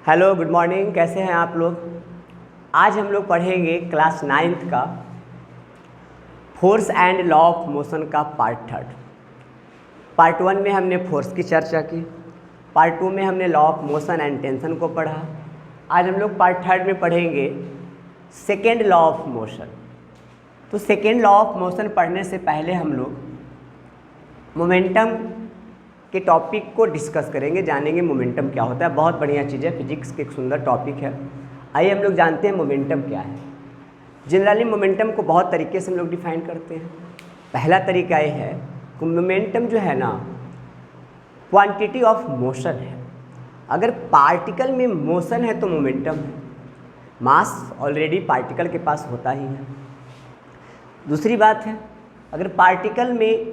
Hello, good morning. कैसे हैं आप लोग? आज हम लोग पढ़ेंगे क्लास 9th का force and law of motion का पार्ट 3। पार्ट 1 में हमने फोर्स की चर्चा की, पार्ट 2 में हमने law of motion and tension को पढ़ा। आज हम लोग पार्ट 3 में पढ़ेंगे सेकेंड लॉ ऑफ मोशन। तो सेकेंड लॉ ऑफ मोशन पढ़ने से पहले हम लोग मोमेंटम के टॉपिक को डिस्कस करेंगे, जानेंगे मोमेंटम क्या होता है। बहुत बढ़िया चीज़ है, फिजिक्स के एक सुंदर टॉपिक है। आइए हम लोग जानते हैं मोमेंटम क्या है। जनरली मोमेंटम को बहुत तरीके से हम लोग डिफाइन करते हैं। पहला तरीका ये है कि मोमेंटम जो है ना, क्वांटिटी ऑफ मोशन है। अगर पार्टिकल में मोशन है तो मोमेंटम है। मास ऑलरेडी पार्टिकल के पास होता ही है। दूसरी बात है, अगर पार्टिकल में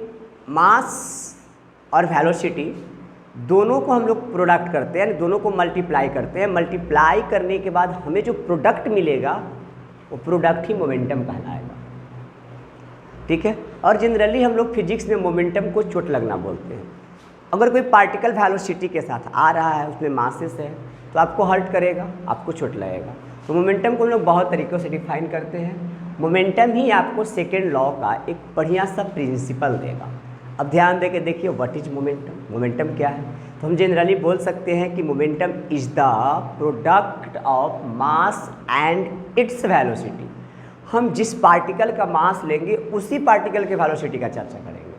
मास और वेलोसिटी दोनों को हम लोग प्रोडक्ट करते हैं, यानी दोनों को मल्टीप्लाई करते हैं, मल्टीप्लाई करने के बाद हमें जो प्रोडक्ट मिलेगा वो प्रोडक्ट ही मोमेंटम कहलाएगा। ठीक है। और जनरली हम लोग फिजिक्स में मोमेंटम को चोट लगना बोलते हैं। अगर कोई पार्टिकल वेलोसिटी के साथ आ रहा है, उसमें मासेस है, तो आपको हर्ट करेगा, आपको चोट लगेगा। तो मोमेंटम को हम लोग बहुत तरीक़ों से डिफाइन करते हैं। मोमेंटम ही आपको सेकेंड लॉ का एक बढ़िया सा प्रिंसिपल देगा। अब ध्यान दे के देखिए, व्हाट इज मोमेंटम। मोमेंटम क्या है? तो हम जनरली बोल सकते हैं कि momentum is the product of mass and its velocity. हम जिस पार्टिकल का मास लेंगे उसी पार्टिकल के वेलोसिटी का चर्चा करेंगे।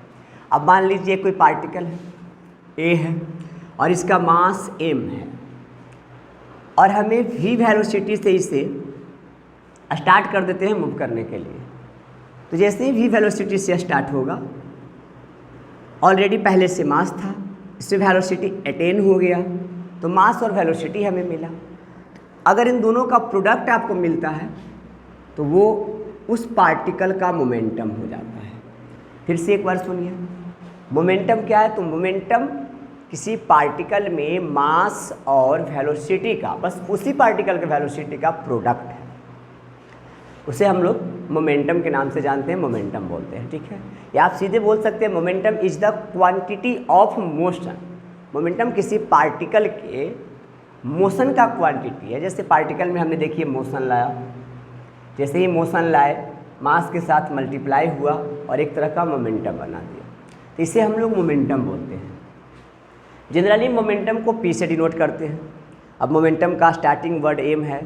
अब मान लीजिए कोई पार्टिकल है, ए है, और इसका मास m है, और हमें v वेलोसिटी से इसे स्टार्ट कर देते हैं मूव करने के लिए। तो जैसे ही v वेलोसिटी से स्टार्ट होगा, ऑलरेडी पहले से मास था, इससे वेलोसिटी अटेन हो गया, तो मास और वेलोसिटी हमें मिला। अगर इन दोनों का प्रोडक्ट आपको मिलता है तो वो उस पार्टिकल का मोमेंटम हो जाता है। फिर से एक बार सुनिए, मोमेंटम क्या है? तो मोमेंटम किसी पार्टिकल में मास और वेलोसिटी का, बस उसी पार्टिकल के वेलोसिटी का प्रोडक्ट है। उसे हम लोग मोमेंटम के नाम से जानते हैं, मोमेंटम बोलते हैं। ठीक है। या आप सीधे बोल सकते हैं momentum is the quantity of motion. Momentum किसी पार्टिकल के मोशन का क्वांटिटी है। जैसे पार्टिकल में हमने देखिए मोशन लाया, जैसे ही मोशन लाए, मास के साथ मल्टीप्लाई हुआ और एक तरह का मोमेंटम बना दिया, तो इसे हम लोग मोमेंटम बोलते हैं। जनरली मोमेंटम को पी से डिनोट करते हैं। अब मोमेंटम का स्टार्टिंग वर्ड एम है,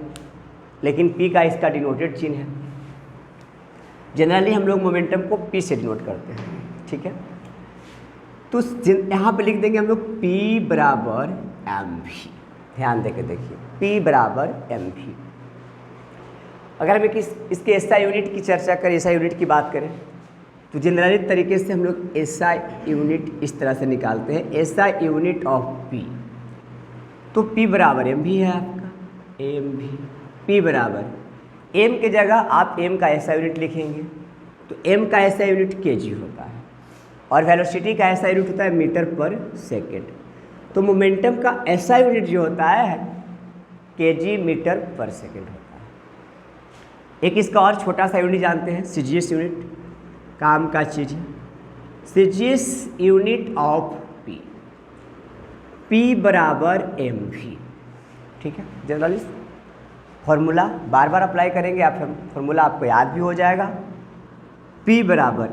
लेकिन पी का इसका डिनोटेड चिन्ह है। जनरली हम लोग मोमेंटम को पी से डिनोट करते हैं। ठीक है। तो यहाँ पे लिख देंगे हम लोग पी बराबर एम वी। ध्यान दे के देखिए, पी बराबर एम वी। अगर हमें इसके एसआई यूनिट की चर्चा करें, एसआई यूनिट की बात करें, तो जनरली तरीके से हम लोग एसआई यूनिट इस तरह से निकालते हैं, एसआई यूनिट ऑफ पी। तो पी बराबर एम वी है आपका, एम वी। पी बराबर m के जगह आप m का ऐसा यूनिट लिखेंगे, तो m का ऐसा यूनिट kg होता है, और वेलोसिटी का ऐसा यूनिट होता है मीटर पर सेकेंड। तो मोमेंटम का ऐसा यूनिट जो होता है kg मीटर पर सेकेंड होता है। एक इसका और छोटा सा यूनिट जानते हैं, सीजीएस यूनिट, काम का चीज, CGS unit of p। p बराबर mv। ठीक है। जनरली फॉर्मूला बार बार अप्लाई करेंगे, आप फॉर्मूला आपको याद भी हो जाएगा। P बराबर,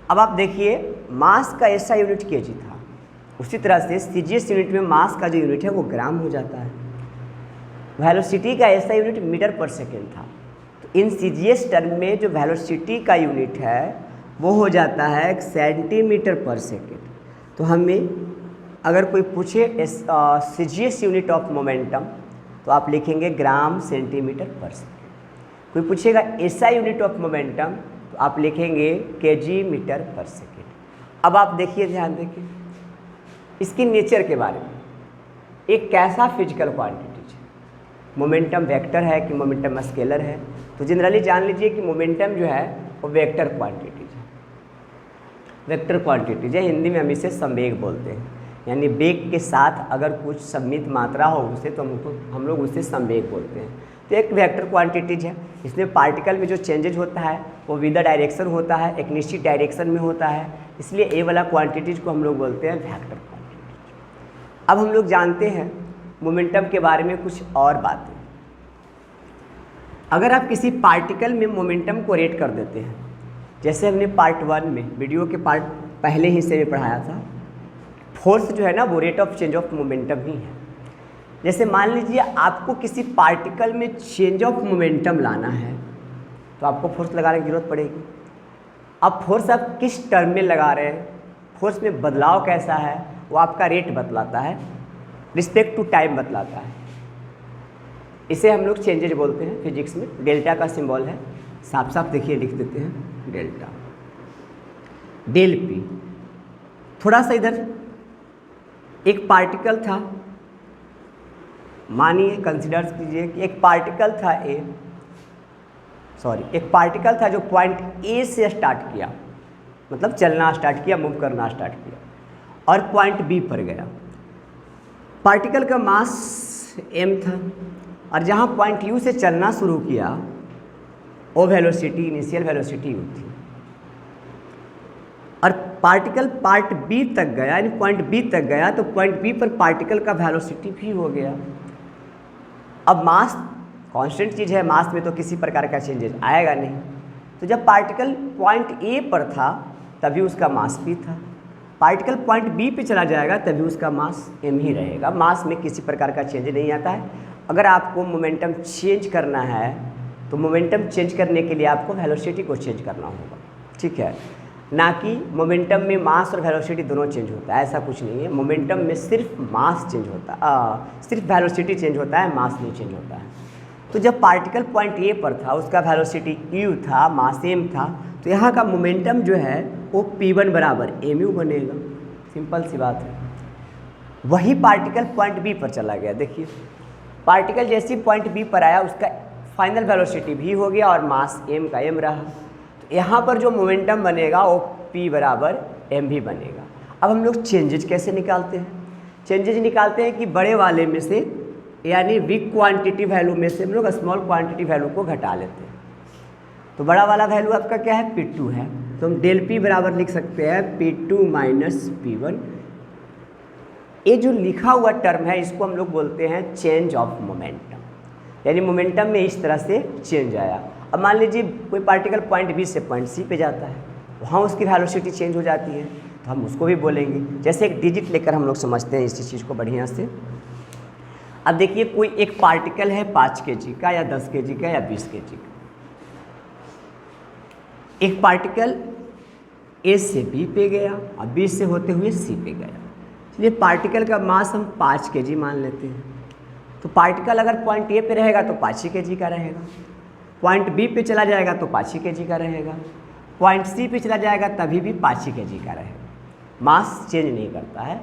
अब आप देखिए मास का ऐसा यूनिट केजी था, उसी तरह से सीजीएस यूनिट में मास का जो यूनिट है वो ग्राम हो जाता है। वेलोसिटी का ऐसा यूनिट मीटर पर सेकेंड था, तो इन सीजीएस टर्म में जो वेलोसिटी का यूनिट है वो हो जाता है सेंटीमीटर पर सेकेंड। तो हमें अगर कोई पूछे सीजीएस यूनिट ऑफ मोमेंटम, तो आप लिखेंगे ग्राम सेंटीमीटर पर सेकेंड। कोई पूछेगा एसआई यूनिट ऑफ मोमेंटम, तो आप लिखेंगे केजी मीटर पर सेकेंड। अब आप देखिए, ध्यान देखिए इसकी नेचर के बारे में। एक कैसा फिजिकल क्वांटिटीज है, मोमेंटम वेक्टर है कि मोमेंटम स्केलर है? तो जनरली जान लीजिए कि मोमेंटम जो है वो वेक्टर क्वांटिटीज है। वेक्टर क्वांटिटीज है, हिंदी में हम इसे संवेग बोलते हैं। यानी वेग के साथ अगर कुछ सम्मित मात्रा हो उसे, तो हम लोग उसे संवेग बोलते हैं। तो एक वेक्टर क्वांटिटीज है, इसमें पार्टिकल में जो चेंजेज होता है वो विद द डायरेक्शन होता है, एक निश्चित डायरेक्शन में होता है, इसलिए ए वाला क्वांटिटीज को हम लोग बोलते हैं वेक्टर क्वांटिटीज। अब हम लोग जानते हैं मोमेंटम के बारे में कुछ और बातें। अगर आप किसी पार्टिकल में मोमेंटम को रेट कर देते हैं, जैसे हमने पार्ट 1 में वीडियो के पार्ट पहले हिस्से में पढ़ाया था, फोर्स जो है ना वो rate of change of momentum ही है। जैसे मान लीजिए आपको किसी पार्टिकल में चेंज ऑफ मोमेंटम लाना है तो आपको फोर्स लगाने की ज़रूरत पड़ेगी। अब फोर्स आप किस टर्म में लगा रहे हैं, फोर्स में बदलाव कैसा है, वो आपका रेट बतलाता है, रिस्पेक्ट टू टाइम बतलाता है। इसे हम लोग चेंजेज बोलते हैं फिजिक्स में। डेल्टा का सिंबल है, साफ साफ देखिए लिख देते हैं डेल्टा। डेल पी, थोड़ा सा इधर एक पार्टिकल था, मानिए कंसिडर कीजिए कि एक पार्टिकल था एक पार्टिकल था जो पॉइंट ए से स्टार्ट किया, मतलब चलना स्टार्ट किया, मूव करना स्टार्ट किया और पॉइंट बी पर गया। पार्टिकल का मास m था और जहाँ पॉइंट यू से चलना शुरू किया वो वेलोसिटी, इनिशियल वेलोसिटी u थी। और पार्टिकल पार्ट बी तक गया, यानी पॉइंट बी तक गया तो पॉइंट बी पर पार्टिकल का वेलोसिटी भी हो गया। अब मास कांस्टेंट चीज़ है, मास में तो किसी प्रकार का चेंजेस आएगा नहीं। तो जब पार्टिकल पॉइंट ए पर था तभी उसका मास भी था, पार्टिकल पॉइंट बी पे चला जाएगा तभी उसका मास m ही रहेगा। मास में किसी प्रकार का चेंज नहीं आता है। अगर आपको मोमेंटम चेंज करना है तो मोमेंटम चेंज करने के लिए आपको वेलोसिटी को चेंज करना होगा, ठीक है, ना कि मोमेंटम में मास और वेलोसिटी दोनों चेंज होता है, ऐसा कुछ नहीं है। मोमेंटम में सिर्फ मास चेंज होता है, सिर्फ वेलोसिटी चेंज होता है, मास नहीं चेंज होता है। तो जब पार्टिकल पॉइंट ए पर था, उसका वेलोसिटी u था, मास m था, तो यहाँ का मोमेंटम जो है वो p1 बराबर mu बनेगा। सिंपल सी बात है। वही पार्टिकल पॉइंट बी पर चला गया, देखिए पार्टिकल जैसे पॉइंट बी पर आया उसका फाइनल वेलोसिटी भी हो गया और मास m का m रहा। तो यहाँ पर जो मोमेंटम बनेगा वो p बराबर m भी बनेगा। अब हम लोग चेंजेज कैसे निकालते हैं? चेंजेज निकालते हैं कि बड़े वाले में से, यानी बिग क्वांटिटी वैल्यू में से हम लोग स्मॉल क्वांटिटी वैल्यू को घटा लेते हैं। तो बड़ा वाला वैल्यू आपका क्या है, P2 है, तो हम डेल P बराबर लिख सकते हैं P2 माइनस P1। ये जो लिखा हुआ टर्म है इसको हम लोग बोलते हैं चेंज ऑफ मोमेंटम, यानी मोमेंटम में इस तरह से चेंज आया। अब मान लीजिए कोई पार्टिकल पॉइंट बी से पॉइंट सी पे जाता है, वहाँ उसकी वेलोसिटी चेंज हो जाती है, तो हम उसको भी बोलेंगे। जैसे एक डिजिट लेकर हम लोग समझते हैं इसी चीज़ को बढ़िया से। अब देखिए कोई एक पार्टिकल है 5 kg का या 10 kg का या 20 kg का। एक पार्टिकल ए से बी पे गया और बी से होते हुए सी पे गया, इसलिए पार्टिकल का मास हम 5 kg मान लेते हैं। तो पार्टिकल अगर पॉइंट ए पे रहेगा तो 5 kg का रहेगा, पॉइंट बी पे चला जाएगा तो 5 kg का रहेगा, पॉइंट सी पे चला जाएगा तभी भी 5 kg का रहेगा। मास चेंज नहीं करता है।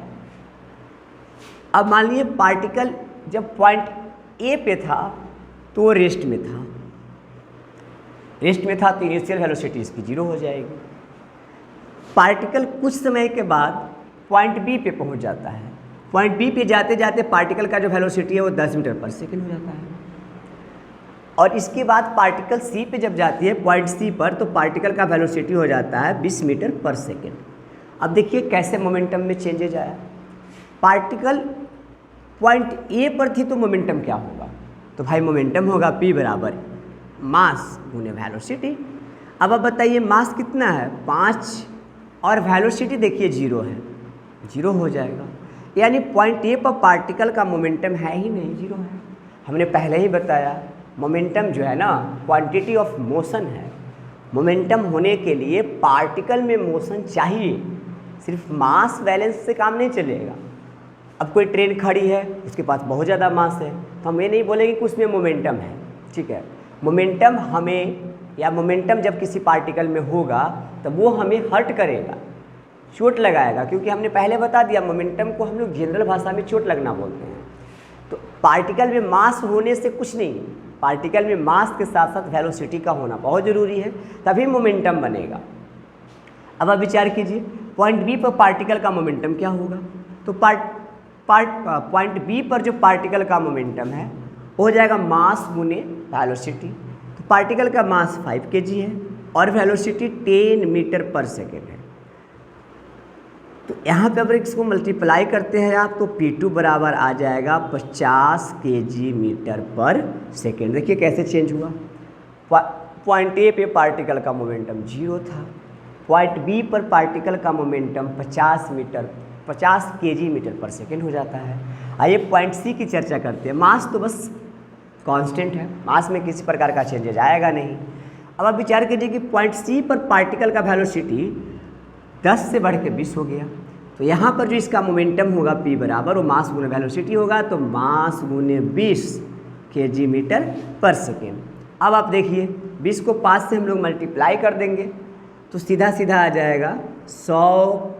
अब मान लीजिए पार्टिकल जब पॉइंट ए पे था तो वो रेस्ट में था, रेस्ट में था तो इनिशियल वेलोसिटी इसकी 0 हो जाएगी। पार्टिकल कुछ समय के बाद पॉइंट बी पे पहुंच जाता है, पॉइंट बी पे जाते जाते पार्टिकल का जो वेलोसिटी है वो 10 मीटर पर सेकेंड हो जाता है। और इसके बाद पार्टिकल सी पे जब जाती है पॉइंट सी पर, तो पार्टिकल का वेलोसिटी हो जाता है 20 मीटर पर सेकेंड। अब देखिए कैसे मोमेंटम में चेंजेज आया। पार्टिकल पॉइंट ए पर थी तो मोमेंटम क्या होगा, तो भाई मोमेंटम होगा P बराबर मास गुने वेलोसिटी। अब आप बताइए मास कितना है 5 और वेलोसिटी देखिए 0 है, 0 हो जाएगा। यानी पॉइंट ए पर पार्टिकल का मोमेंटम है ही नहीं, 0 है। हमने पहले ही बताया मोमेंटम जो है ना क्वांटिटी ऑफ मोशन है। मोमेंटम होने के लिए पार्टिकल में मोशन चाहिए, सिर्फ मास बैलेंस से काम नहीं चलेगा। अब कोई ट्रेन खड़ी है, उसके पास बहुत ज़्यादा मास है, तो हम ये नहीं बोलेंगे कि उसमें मोमेंटम है, ठीक है। मोमेंटम हमें, या मोमेंटम जब किसी पार्टिकल में होगा तब वो हमें हर्ट करेगा, चोट लगाएगा, क्योंकि हमने पहले बता दिया मोमेंटम को हम लोग जनरल भाषा में चोट लगना बोलते हैं। तो पार्टिकल में मास होने से कुछ नहीं, पार्टिकल में मास के साथ साथ वेलोसिटी का होना बहुत ज़रूरी है, तभी मोमेंटम बनेगा। अब आप विचार कीजिए पॉइंट बी पर पार्टिकल का मोमेंटम क्या होगा, तो पॉइंट बी पर जो पार्टिकल का मोमेंटम है हो जाएगा मास गुने वेलोसिटी। तो पार्टिकल का मास 5 kg है और वेलोसिटी 10 मीटर पर सेकेंड है। तो यहाँ पे अगर इसको मल्टीप्लाई करते हैं आप तो P2 बराबर आ जाएगा 50 kg मीटर पर सेकेंड। देखिए कैसे चेंज हुआ। पॉइंट ए पे पार्टिकल का मोमेंटम 0 था, पॉइंट बी पर पार्टिकल का momentum 50 kg metre per second हो जाता है। आइए पॉइंट सी की चर्चा करते हैं। मास तो बस कांस्टेंट है, मास में किसी प्रकार का चेंजेज आएगा नहीं। अब आप विचार कीजिए कि पॉइंट सी पर पार्टिकल का वेलोसिटी 10 से बढ़ के 20 हो गया, तो यहाँ पर जो इसका मोमेंटम होगा P बराबर वो मास गुने वेलोसिटी होगा, तो मास गुने 20 kg मीटर पर सेकेंड। अब आप देखिए 20 को 5 से हम लोग मल्टीप्लाई कर देंगे तो सीधा सीधा आ जाएगा 100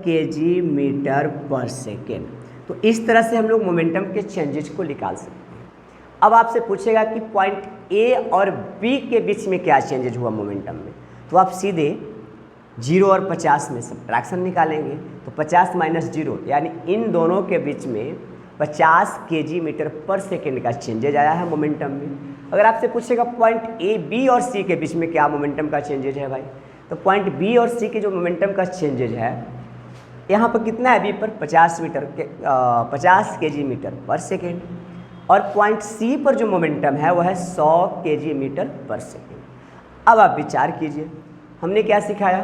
kg मीटर पर सेकेंड। तो इस तरह से हम लोग मोमेंटम के चेंजेस को निकाल सकते हैं। अब आपसे पूछेगा कि पॉइंट ए और बी के बीच में क्या चेंजेज हुआ मोमेंटम में, तो आप सीधे 0 और 50 में सब्ट्रैक्शन निकालेंगे, तो 50 माइनस 0 यानी इन दोनों के बीच में 50 kg मीटर पर सेकेंड का चेंजेज आया है मोमेंटम में। अगर आपसे पूछेगा पॉइंट ए बी और सी के बीच में क्या मोमेंटम का चेंजेज है भाई, तो पॉइंट बी और सी के जो मोमेंटम का चेंजेज है यहाँ पर कितना है, बी पर 50 kg मीटर पर सेकेंड, और पॉइंट सी पर जो मोमेंटम है वह है 100 kg मीटर पर सेकेंड। अब आप विचार कीजिए, हमने क्या सिखाया,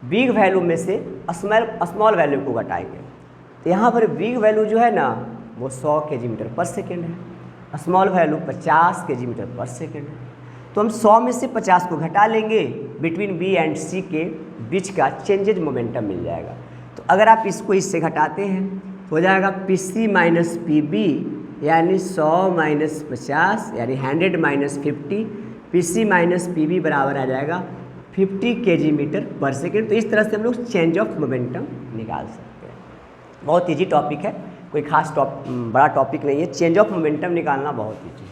बिग वैल्यू में से स्मॉल वैल्यू को घटाएंगे, तो यहाँ पर बिग वैल्यू जो है ना वो 100 kg मीटर पर सेकेंड है, small value 50 kg metre per second है। तो हम 100 में से 50 को घटा लेंगे, बिटवीन बी एंड सी के बीच का चेंजेज मोमेंटम मिल जाएगा। तो अगर आप इसको इससे घटाते हैं तो हो जाएगा PC माइनस PB यानी 100 माइनस 50 यानी 100 माइनस 50, PC माइनस PB बराबर आ जाएगा 50 kg मीटर पर सेकेंड। तो इस तरह से हम लोग चेंज ऑफ मोमेंटम निकाल सकते हैं। बहुत ईजी टॉपिक है, कोई खास बड़ा टॉपिक नहीं है। चेंज ऑफ मोमेंटम निकालना बहुत ईजी है।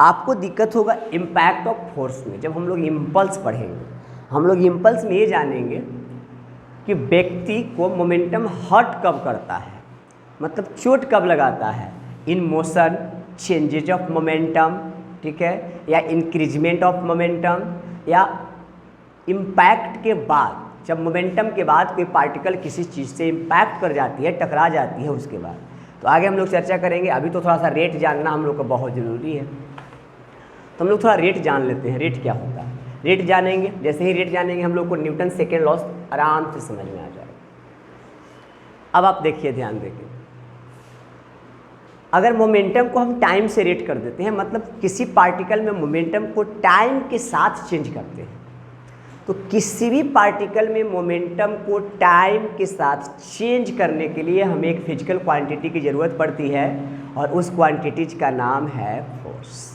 आपको दिक्कत होगा इम्पैक्ट ऑफ फोर्स में। जब हम लोग इम्पल्स पढ़ेंगे, हम लोग इम्पल्स में ये जानेंगे कि व्यक्ति को मोमेंटम हर्ट कब करता है, मतलब चोट कब लगाता है, in motion, changes of momentum, ठीक है, या इंक्रीजमेंट ऑफ मोमेंटम, या इम्पैक्ट के बाद, जब मोमेंटम के बाद कोई पार्टिकल किसी चीज़ से इम्पैक्ट कर जाती है, टकरा जाती है, उसके बाद। तो आगे हम लोग चर्चा करेंगे। अभी तो थोड़ा सा रेट जानना हम लोग को बहुत ज़रूरी है, तो हम लोग थोड़ा रेट जान लेते हैं। रेट क्या होता है, रेट जानेंगे, जैसे ही रेट जानेंगे हम लोग को न्यूटन सेकेंड लॉ आराम से समझ में आ जाएगा। अब आप देखिए, ध्यान देंगे, अगर मोमेंटम को हम टाइम से रेट कर देते हैं, मतलब किसी पार्टिकल में मोमेंटम को टाइम के साथ चेंज करते हैं, तो किसी भी पार्टिकल में मोमेंटम को टाइम के साथ चेंज करने के लिए हमें एक फिजिकल क्वांटिटी की ज़रूरत पड़ती है, और उस क्वांटिटीज का नाम है फोर्स।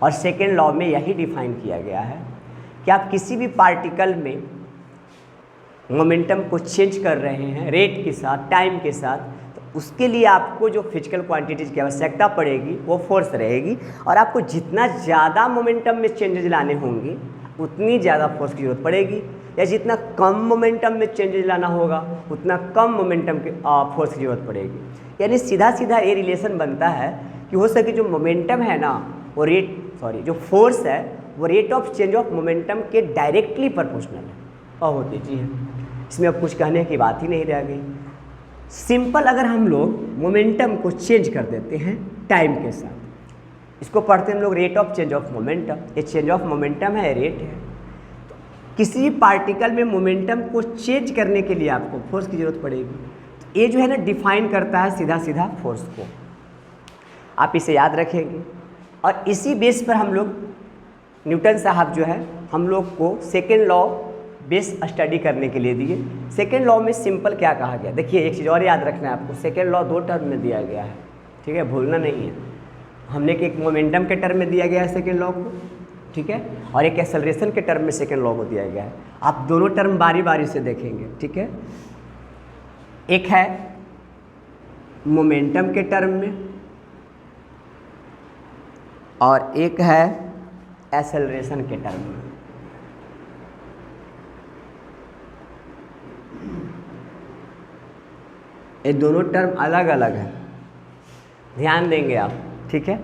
और सेकेंड लॉ में यही डिफाइन किया गया है कि आप किसी भी पार्टिकल में मोमेंटम को चेंज कर रहे हैं रेट के साथ, टाइम के साथ, तो उसके लिए आपको जो फिजिकल क्वांटिटीज़ की आवश्यकता पड़ेगी वो फोर्स रहेगी। और आपको जितना ज़्यादा मोमेंटम में चेंजेज लाने होंगे उतनी ज़्यादा फोर्स की जरूरत पड़ेगी, या जितना कम मोमेंटम में चेंजेज लाना होगा उतना कम मोमेंटम के फोर्स की जरूरत पड़ेगी। यानी सीधा सीधा ये रिलेशन बनता है कि हो सके जो मोमेंटम है ना वो जो फोर्स है वो rate of change of momentum के डायरेक्टली प्रोपोर्शनल है। बहुत ईजी है, इसमें अब कुछ कहने की बात ही नहीं रह गई। सिंपल, अगर हम लोग मोमेंटम को चेंज कर देते हैं टाइम के साथ, इसको पढ़ते हैं हम लोग rate of change of momentum. ये चेंज ऑफ मोमेंटम है, रेट है। तो किसी पार्टिकल में मोमेंटम को चेंज करने के लिए आपको फोर्स की जरूरत पड़ेगी। तो ये जो है ना डिफाइन करता है सीधा सीधा फोर्स को, आप इसे याद रखेंगे। और इसी बेस पर हम लोग न्यूटन साहब जो है हम लोग को सेकेंड लॉ बेस स्टडी करने के लिए दिए। सेकेंड लॉ में सिंपल क्या कहा गया, देखिए एक चीज़ और याद रखना है आपको, सेकेंड लॉ 2 टर्म में दिया गया है, ठीक है, भूलना नहीं है। हमने एक मोमेंटम के टर्म में दिया गया है सेकेंड लॉ को, ठीक है, और एक एक्सेलरेशन के टर्म में सेकेंड लॉ को दिया गया है। आप दोनों टर्म बारी बारी से देखेंगे, ठीक है। एक है मोमेंटम के टर्म में और एक है एक्सेलरेशन के टर्म में। ये दोनों टर्म अलग अलग है, ध्यान देंगे आप, ठीक है।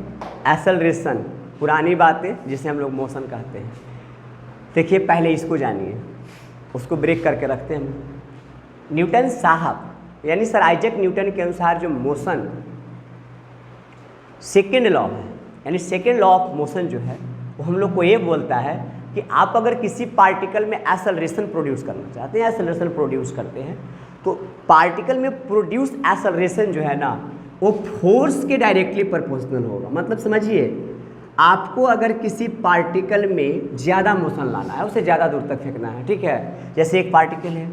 एक्सेलरेशन पुरानी बातें जिसे हम लोग मोशन कहते हैं। देखिए पहले इसको जानिए, उसको ब्रेक करके रखते हैं हम। न्यूटन साहब यानी सर आइजैक न्यूटन के अनुसार जो मोशन सेकेंड लॉ है, यानी सेकेंड लॉ ऑफ मोशन जो है वो हम लोग को ये बोलता है कि आप अगर किसी पार्टिकल में एक्सेलरेशन प्रोड्यूस करना चाहते हैं, एक्सेलरेशन प्रोड्यूस करते हैं, तो पार्टिकल में प्रोड्यूस एक्सेलरेशन जो है ना वो फोर्स के डायरेक्टली प्रोपोर्शनल होगा। मतलब समझिए, आपको अगर किसी पार्टिकल में ज़्यादा मोशन लाना है, उसे ज़्यादा दूर तक फेंकना है, ठीक है, जैसे एक पार्टिकल है,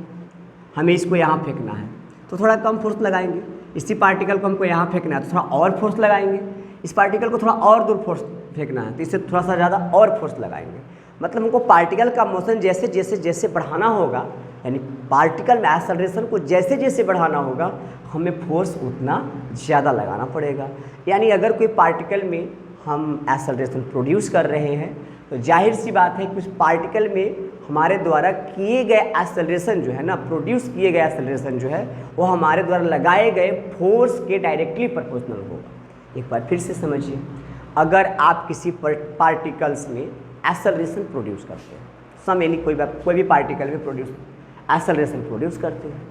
हमें इसको यहाँ फेंकना है तो थोड़ा कम फोर्स लगाएंगे, इसी पार्टिकल को हमको यहाँ फेंकना है तो थोड़ा और फोर्स लगाएंगे, इस पार्टिकल को थोड़ा और दूर फोर्स फेंकना है तो इससे थोड़ा सा ज़्यादा और फोर्स लगाएंगे। मतलब हमको पार्टिकल का मोशन जैसे जैसे जैसे बढ़ाना होगा, यानी पार्टिकल में एक्सेलरेशन को जैसे जैसे बढ़ाना होगा, हमें फोर्स उतना ज़्यादा लगाना पड़ेगा। यानी अगर कोई पार्टिकल में हम एक्सेलरेशन प्रोड्यूस कर रहे हैं तो जाहिर सी बात है कि उस पार्टिकल में हमारे द्वारा किए गए एक्सेलरेशन जो है ना, प्रोड्यूस किए गए एक्सेलरेशन जो है वो हमारे द्वारा लगाए गए फोर्स के डायरेक्टली प्रोपोर्शनल होगा। एक बार फिर से समझिए, अगर आप किसी पार्टिकल्स में एक्सेलरेशन प्रोड्यूस करते हैं, सम यानी कोई भी पार्टिकल में एक्सेलरेशन प्रोड्यूस करते हैं,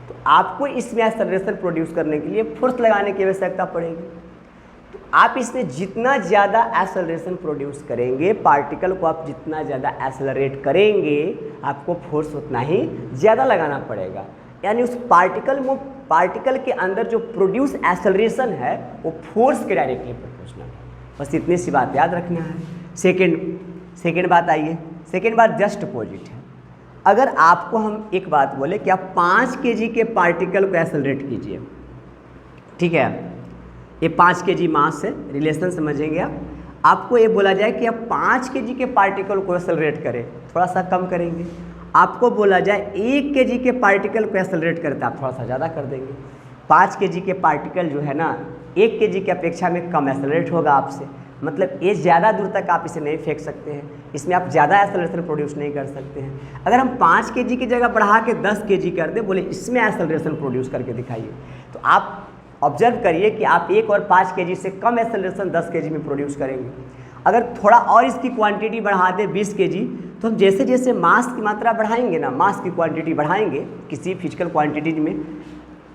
तो आपको इसमें एक्सेलरेशन प्रोड्यूस करने के लिए फोर्स लगाने की आवश्यकता पड़ेगी। तो आप इसमें जितना ज़्यादा एक्सेलरेशन प्रोड्यूस करेंगे, पार्टिकल को आप जितना ज़्यादा एक्सेलरेट करेंगे, आपको फोर्स उतना ही ज़्यादा लगाना पड़ेगा। यानी उस पार्टिकल के अंदर जो प्रोड्यूस एक्सेलरेशन है वो फोर्स के डायरेक्टली प्रोपोर्शनल है। बस इतनी सी बात याद रखना है। सेकेंड बात आइए, सेकेंड बात जस्ट अपोजिट है। अगर आपको हम एक बात बोले कि आप 5 kg के पार्टिकल को एक्सेलरेट कीजिए, ठीक है, ये 5 kg मास है, रिलेशन समझेंगे आप। आपको ये बोला जाए कि आप 5 kg के पार्टिकल को एक्सेलरेट करें, थोड़ा सा कम करेंगे। आपको बोला जाए 1 kg के पार्टिकल को एक्सेलरेट करते, आप थोड़ा सा ज़्यादा कर देंगे। 5 kg के पार्टिकल जो है ना 1 kg की अपेक्षा में कम एक्सेलरेट होगा आपसे, मतलब ये ज़्यादा दूर तक आप इसे नहीं फेंक सकते हैं, इसमें आप ज़्यादा एक्सेलरेशन प्रोड्यूस नहीं कर सकते हैं। अगर हम 5 kg की जगह बढ़ा के 10 kg कर दें, बोले इसमें एक्सेलरेशन प्रोड्यूस करके दिखाइए, तो आप ऑब्जर्व करिए कि आप 1 और 5 kg से कम एक्सेलरेशन 10 kg में प्रोड्यूस करेंगे। अगर थोड़ा और इसकी क्वांटिटी बढ़ा दें 20 kg, तो हम जैसे जैसे मास की मात्रा बढ़ाएंगे ना, मास की क्वांटिटी बढ़ाएंगे किसी फिजिकल क्वांटिटीज में,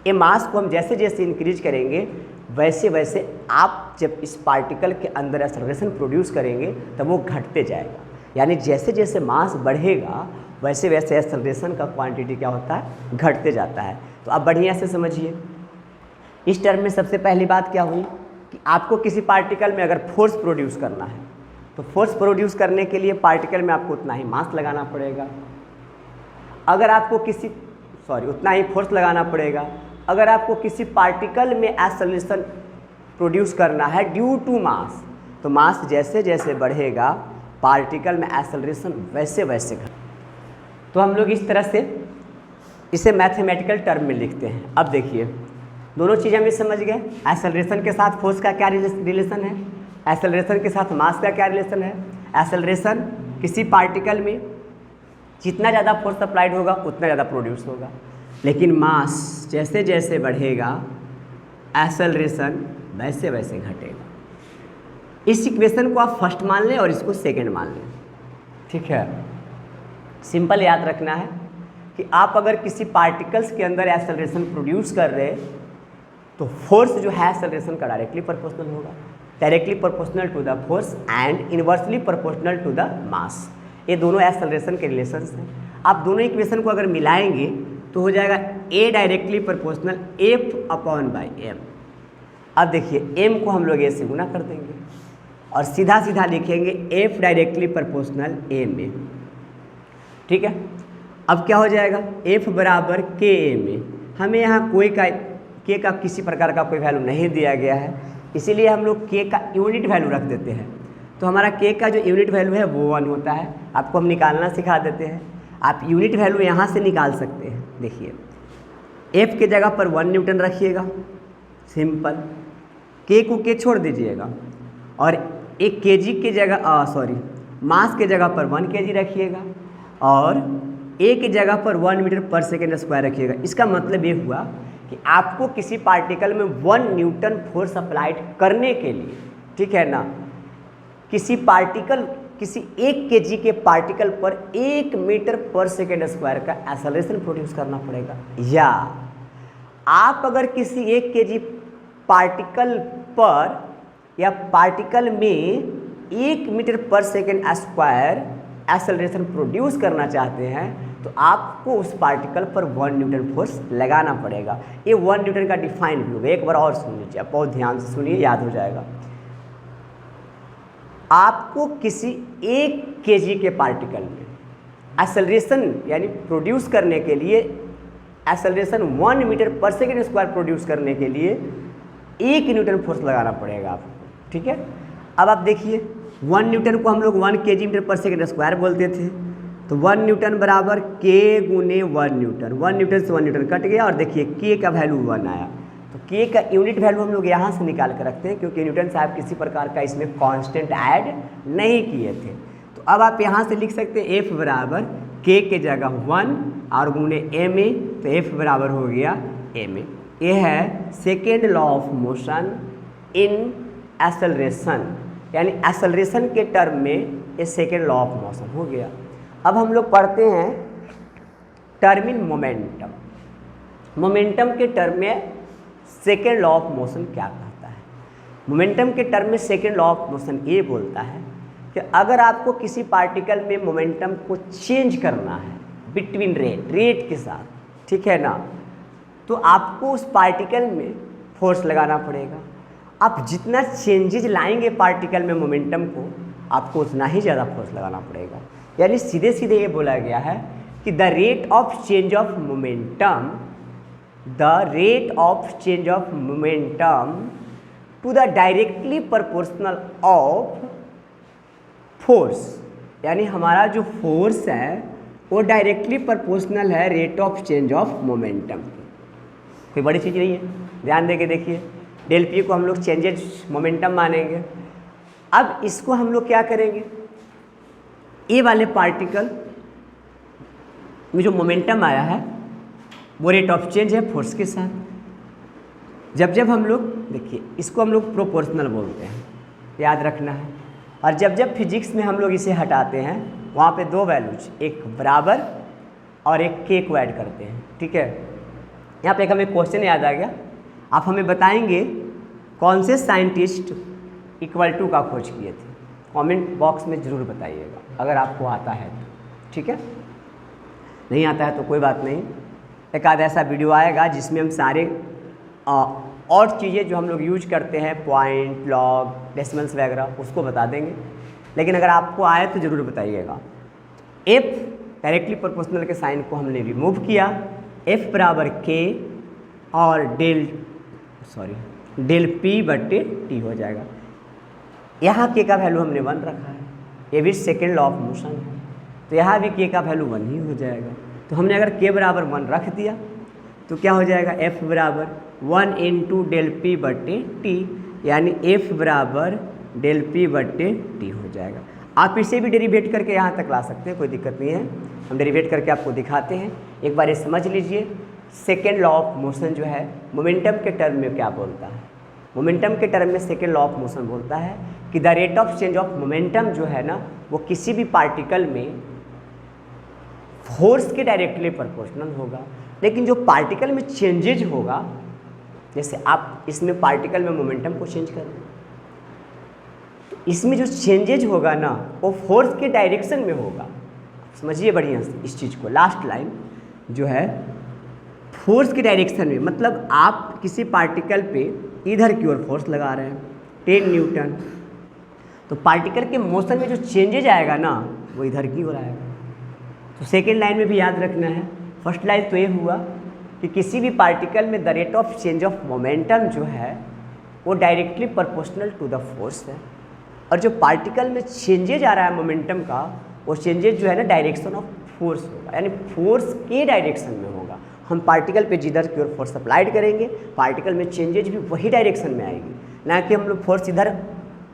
ये मास को हम जैसे जैसे इंक्रीज करेंगे, वैसे वैसे आप जब इस पार्टिकल के अंदर एक्सेलरेशन प्रोड्यूस करेंगे तब वो घटते जाएगा। यानी जैसे जैसे मास बढ़ेगा वैसे वैसे एक्सेलरेशन का क्वांटिटी क्या होता है, घटते जाता है। तो आप बढ़िया से समझिए, इस टर्म में सबसे पहली बात क्या हुई कि आपको किसी पार्टिकल में अगर फोर्स प्रोड्यूस करना है तो फोर्स प्रोड्यूस करने के लिए पार्टिकल में आपको उतना ही मास लगाना पड़ेगा। अगर आपको उतना ही फोर्स लगाना पड़ेगा। अगर आपको किसी पार्टिकल में एक्सेलरेशन प्रोड्यूस करना है ड्यू टू मास, तो मास जैसे जैसे बढ़ेगा पार्टिकल में एक्सेलरेशन वैसे वैसे घट। तो हम लोग इस तरह से इसे मैथमेटिकल टर्म में लिखते हैं। अब देखिए, दोनों चीज़ें हम समझ गए, एक्सेलरेशन के साथ फोर्स का क्या रिलेशन है, एक्सेलरेशन के साथ मास का क्या रिलेशन है। एक्सेलरेशन किसी पार्टिकल में जितना ज़्यादा फोर्स अप्लाइड होगा उतना ज़्यादा प्रोड्यूस होगा, लेकिन मास जैसे जैसे बढ़ेगा एक्सेलरेशन वैसे वैसे घटेगा। इस इक्वेशन को आप फर्स्ट मान लें और इसको सेकंड मान लें, ठीक है। सिंपल याद रखना है कि आप अगर किसी पार्टिकल्स के अंदर एक्सेलरेशन प्रोड्यूस कर रहे हैं तो फोर्स जो है एक्सेलरेशन का डायरेक्टली प्रोपोर्शनल होगा, directly proportional to the force and inversely proportional to the mass. ये दोनों एक्सेलरेशन के रिलेशंस हैं। आप दोनों इक्वेशन को अगर मिलाएंगे तो हो जाएगा A directly proportional F upon by M. अब देखिए, एम को हम लोग ए से गुना कर देंगे और सीधा सीधा लिखेंगे एफ डायरेक्टली प्रोपोर्शनल ए में, ठीक है। अब क्या हो जाएगा, एफ बराबर के ए में। हमें यहाँ के का किसी प्रकार का कोई वैल्यू नहीं दिया गया है, इसीलिए हम लोग के का यूनिट वैल्यू रख देते हैं। तो हमारा के का जो यूनिट वैल्यू है वो 1 होता है। आपको हम निकालना सिखा देते हैं, आप यूनिट वैल्यू यहाँ से निकाल सकते हैं। देखिए, एफ के जगह पर 1 न्यूटन रखिएगा, सिंपल। के को के छोड़ दीजिएगा और एक केजी के जगह मास के जगह पर 1 kg रखिएगा और ए की जगह पर 1 मीटर पर सेकेंड स्क्वायर रखिएगा। इसका मतलब ये हुआ कि आपको किसी पार्टिकल में 1 न्यूटन फोर्स अप्लाइड करने के लिए, ठीक है ना, किसी 1 kg के पार्टिकल पर 1 मीटर पर सेकेंड स्क्वायर का एक्सेलरेशन प्रोड्यूस करना पड़ेगा। या आप अगर किसी 1 kg पार्टिकल पर या पार्टिकल में 1 metre per second square acceleration produce करना चाहते हैं तो आपको उस पार्टिकल पर 1 न्यूटन फोर्स लगाना पड़ेगा। ये 1 न्यूटन का डिफाइन भी होगा, एक बार और सुन लीजिए, आप बहुत ध्यान से सुनिए, याद हो जाएगा। आपको किसी 1 kg के पार्टिकल में एक्सेलरेशन यानी प्रोड्यूस करने के लिए, acceleration 1 metre per second square produce करने के लिए 1 न्यूटन फोर्स लगाना पड़ेगा आपको, ठीक है। अब आप देखिए 1 न्यूटन को हम लोग 1 kg metre per second square बोलते थे, तो 1 न्यूटन बराबर k गुने 1 न्यूटन, 1 न्यूटन से 1 न्यूटन कट गया और देखिए k का वैल्यू 1 आया। तो k का यूनिट वैल्यू हम लोग यहाँ से निकाल कर रखते हैं क्योंकि न्यूटन साहब किसी प्रकार का इसमें कांस्टेंट ऐड नहीं किए थे। तो अब आप यहाँ से लिख सकते हैं f बराबर k के जगह 1 और गुने ma, तो f बराबर हो गया ma। ये है second law of motion in acceleration, यानी एक्सेलरेशन के टर्म में ये सेकेंड लॉ ऑफ मोशन हो गया। अब हम लोग पढ़ते हैं टर्म इन मोमेंटम। मोमेंटम के टर्म में सेकेंड लॉ ऑफ मोशन क्या कहता है? मोमेंटम के टर्म में सेकेंड लॉ ऑफ मोशन ये बोलता है कि अगर आपको किसी पार्टिकल में मोमेंटम को चेंज करना है बिटवीन रेट के साथ, ठीक है ना, तो आपको उस पार्टिकल में फोर्स लगाना पड़ेगा। आप जितना चेंजेज लाएंगे पार्टिकल में मोमेंटम को, आपको उतना ही ज़्यादा फोर्स लगाना पड़ेगा। यानी सीधे सीधे ये बोला गया है कि the rate of change of momentum, the rate of change of momentum to the directly proportional of force, यानी हमारा जो फोर्स है वो डायरेक्टली प्रोपोर्शनल है rate of change of momentum. कोई बड़ी चीज़ नहीं है, ध्यान देके देखिए। डेल पी को हम लोग चेंजेज मोमेंटम मानेंगे। अब इसको हम लोग क्या करेंगे, ए वाले पार्टिकल में जो मोमेंटम आया है वो रेट ऑफ चेंज है फोर्स के साथ। जब जब हम लोग देखिए इसको हम लोग प्रोपोर्शनल बोलते हैं, याद रखना है। और जब जब फिजिक्स में हम लोग इसे हटाते हैं वहाँ पे 2 वैल्यूज, एक बराबर और एक के को ऐड करते हैं, ठीक है। यहाँ पे एक हमें क्वेश्चन याद आ गया, आप हमें बताएंगे कौन से साइंटिस्ट इक्वल टू का खोज किए थे। कमेंट बॉक्स में ज़रूर बताइएगा अगर आपको आता है तो, ठीक है। नहीं आता है तो कोई बात नहीं, एक आध ऐसा वीडियो आएगा जिसमें हम सारे और चीज़ें जो हम लोग यूज करते हैं, पॉइंट, लॉग, डेसिमल्स वगैरह, उसको बता देंगे। लेकिन अगर आपको आए तो ज़रूर बताइएगा। एफ डायरेक्टली प्रोपोर्शनल के साइन को हमने रिमूव किया, एफ बराबर के और डेल पी बटे टी हो जाएगा। यहाँ के का वैल्यू हमने 1 रखा है, ये भी सेकेंड लॉ ऑफ मोशन है, तो यहाँ भी के का वैल्यू 1 ही हो जाएगा। तो हमने अगर के बराबर 1 रख दिया तो क्या हो जाएगा, एफ बराबर 1 इंटू डेल पी बटे टी, यानी एफ बराबर डेल पी बटे टी हो जाएगा। आप इसे भी डेरिवेट करके यहाँ तक ला सकते हैं, कोई दिक्कत नहीं है, हम डेरिवेट करके आपको दिखाते हैं। एक बार ये समझ लीजिए, सेकेंड लॉ ऑफ मोशन जो है मोमेंटम के टर्म में क्या बोलता है। मोमेंटम के टर्म में सेकेंड लॉ ऑफ मोशन बोलता है कि the rate of change of momentum जो है ना, वो किसी भी पार्टिकल में फोर्स के डायरेक्टली प्रोपोर्शनल होगा। लेकिन जो पार्टिकल में चेंजेज होगा, जैसे आप इसमें पार्टिकल में मोमेंटम को चेंज कर रहे हैं, तो इसमें जो चेंजेज होगा ना वो फोर्स के डायरेक्शन में होगा। समझिए बढ़िया से इस चीज़ को, लास्ट लाइन जो है फोर्स के डायरेक्शन में, मतलब आप किसी पार्टिकल पे इधर की ओर फोर्स लगा रहे हैं 10 न्यूटन, तो पार्टिकल के मोशन में जो चेंजेज आएगा ना वो इधर की ओर आएगा। तो सेकेंड लाइन में भी याद रखना है। फर्स्ट लाइन तो ये हुआ कि किसी भी पार्टिकल में the rate of change of momentum जो है वो directly proportional to the force है, और जो पार्टिकल में चेंजेज आ रहा है मोमेंटम का, वो चेंजेज जो है ना डायरेक्शन ऑफ फोर्स होगा, यानी फोर्स के डायरेक्शन में होगा। हम पार्टिकल पे जिधर की ओर फोर्स अप्लाइड करेंगे, पार्टिकल में चेंजेज भी वही डायरेक्शन में आएगी, ना कि हम लोग फोर्स इधर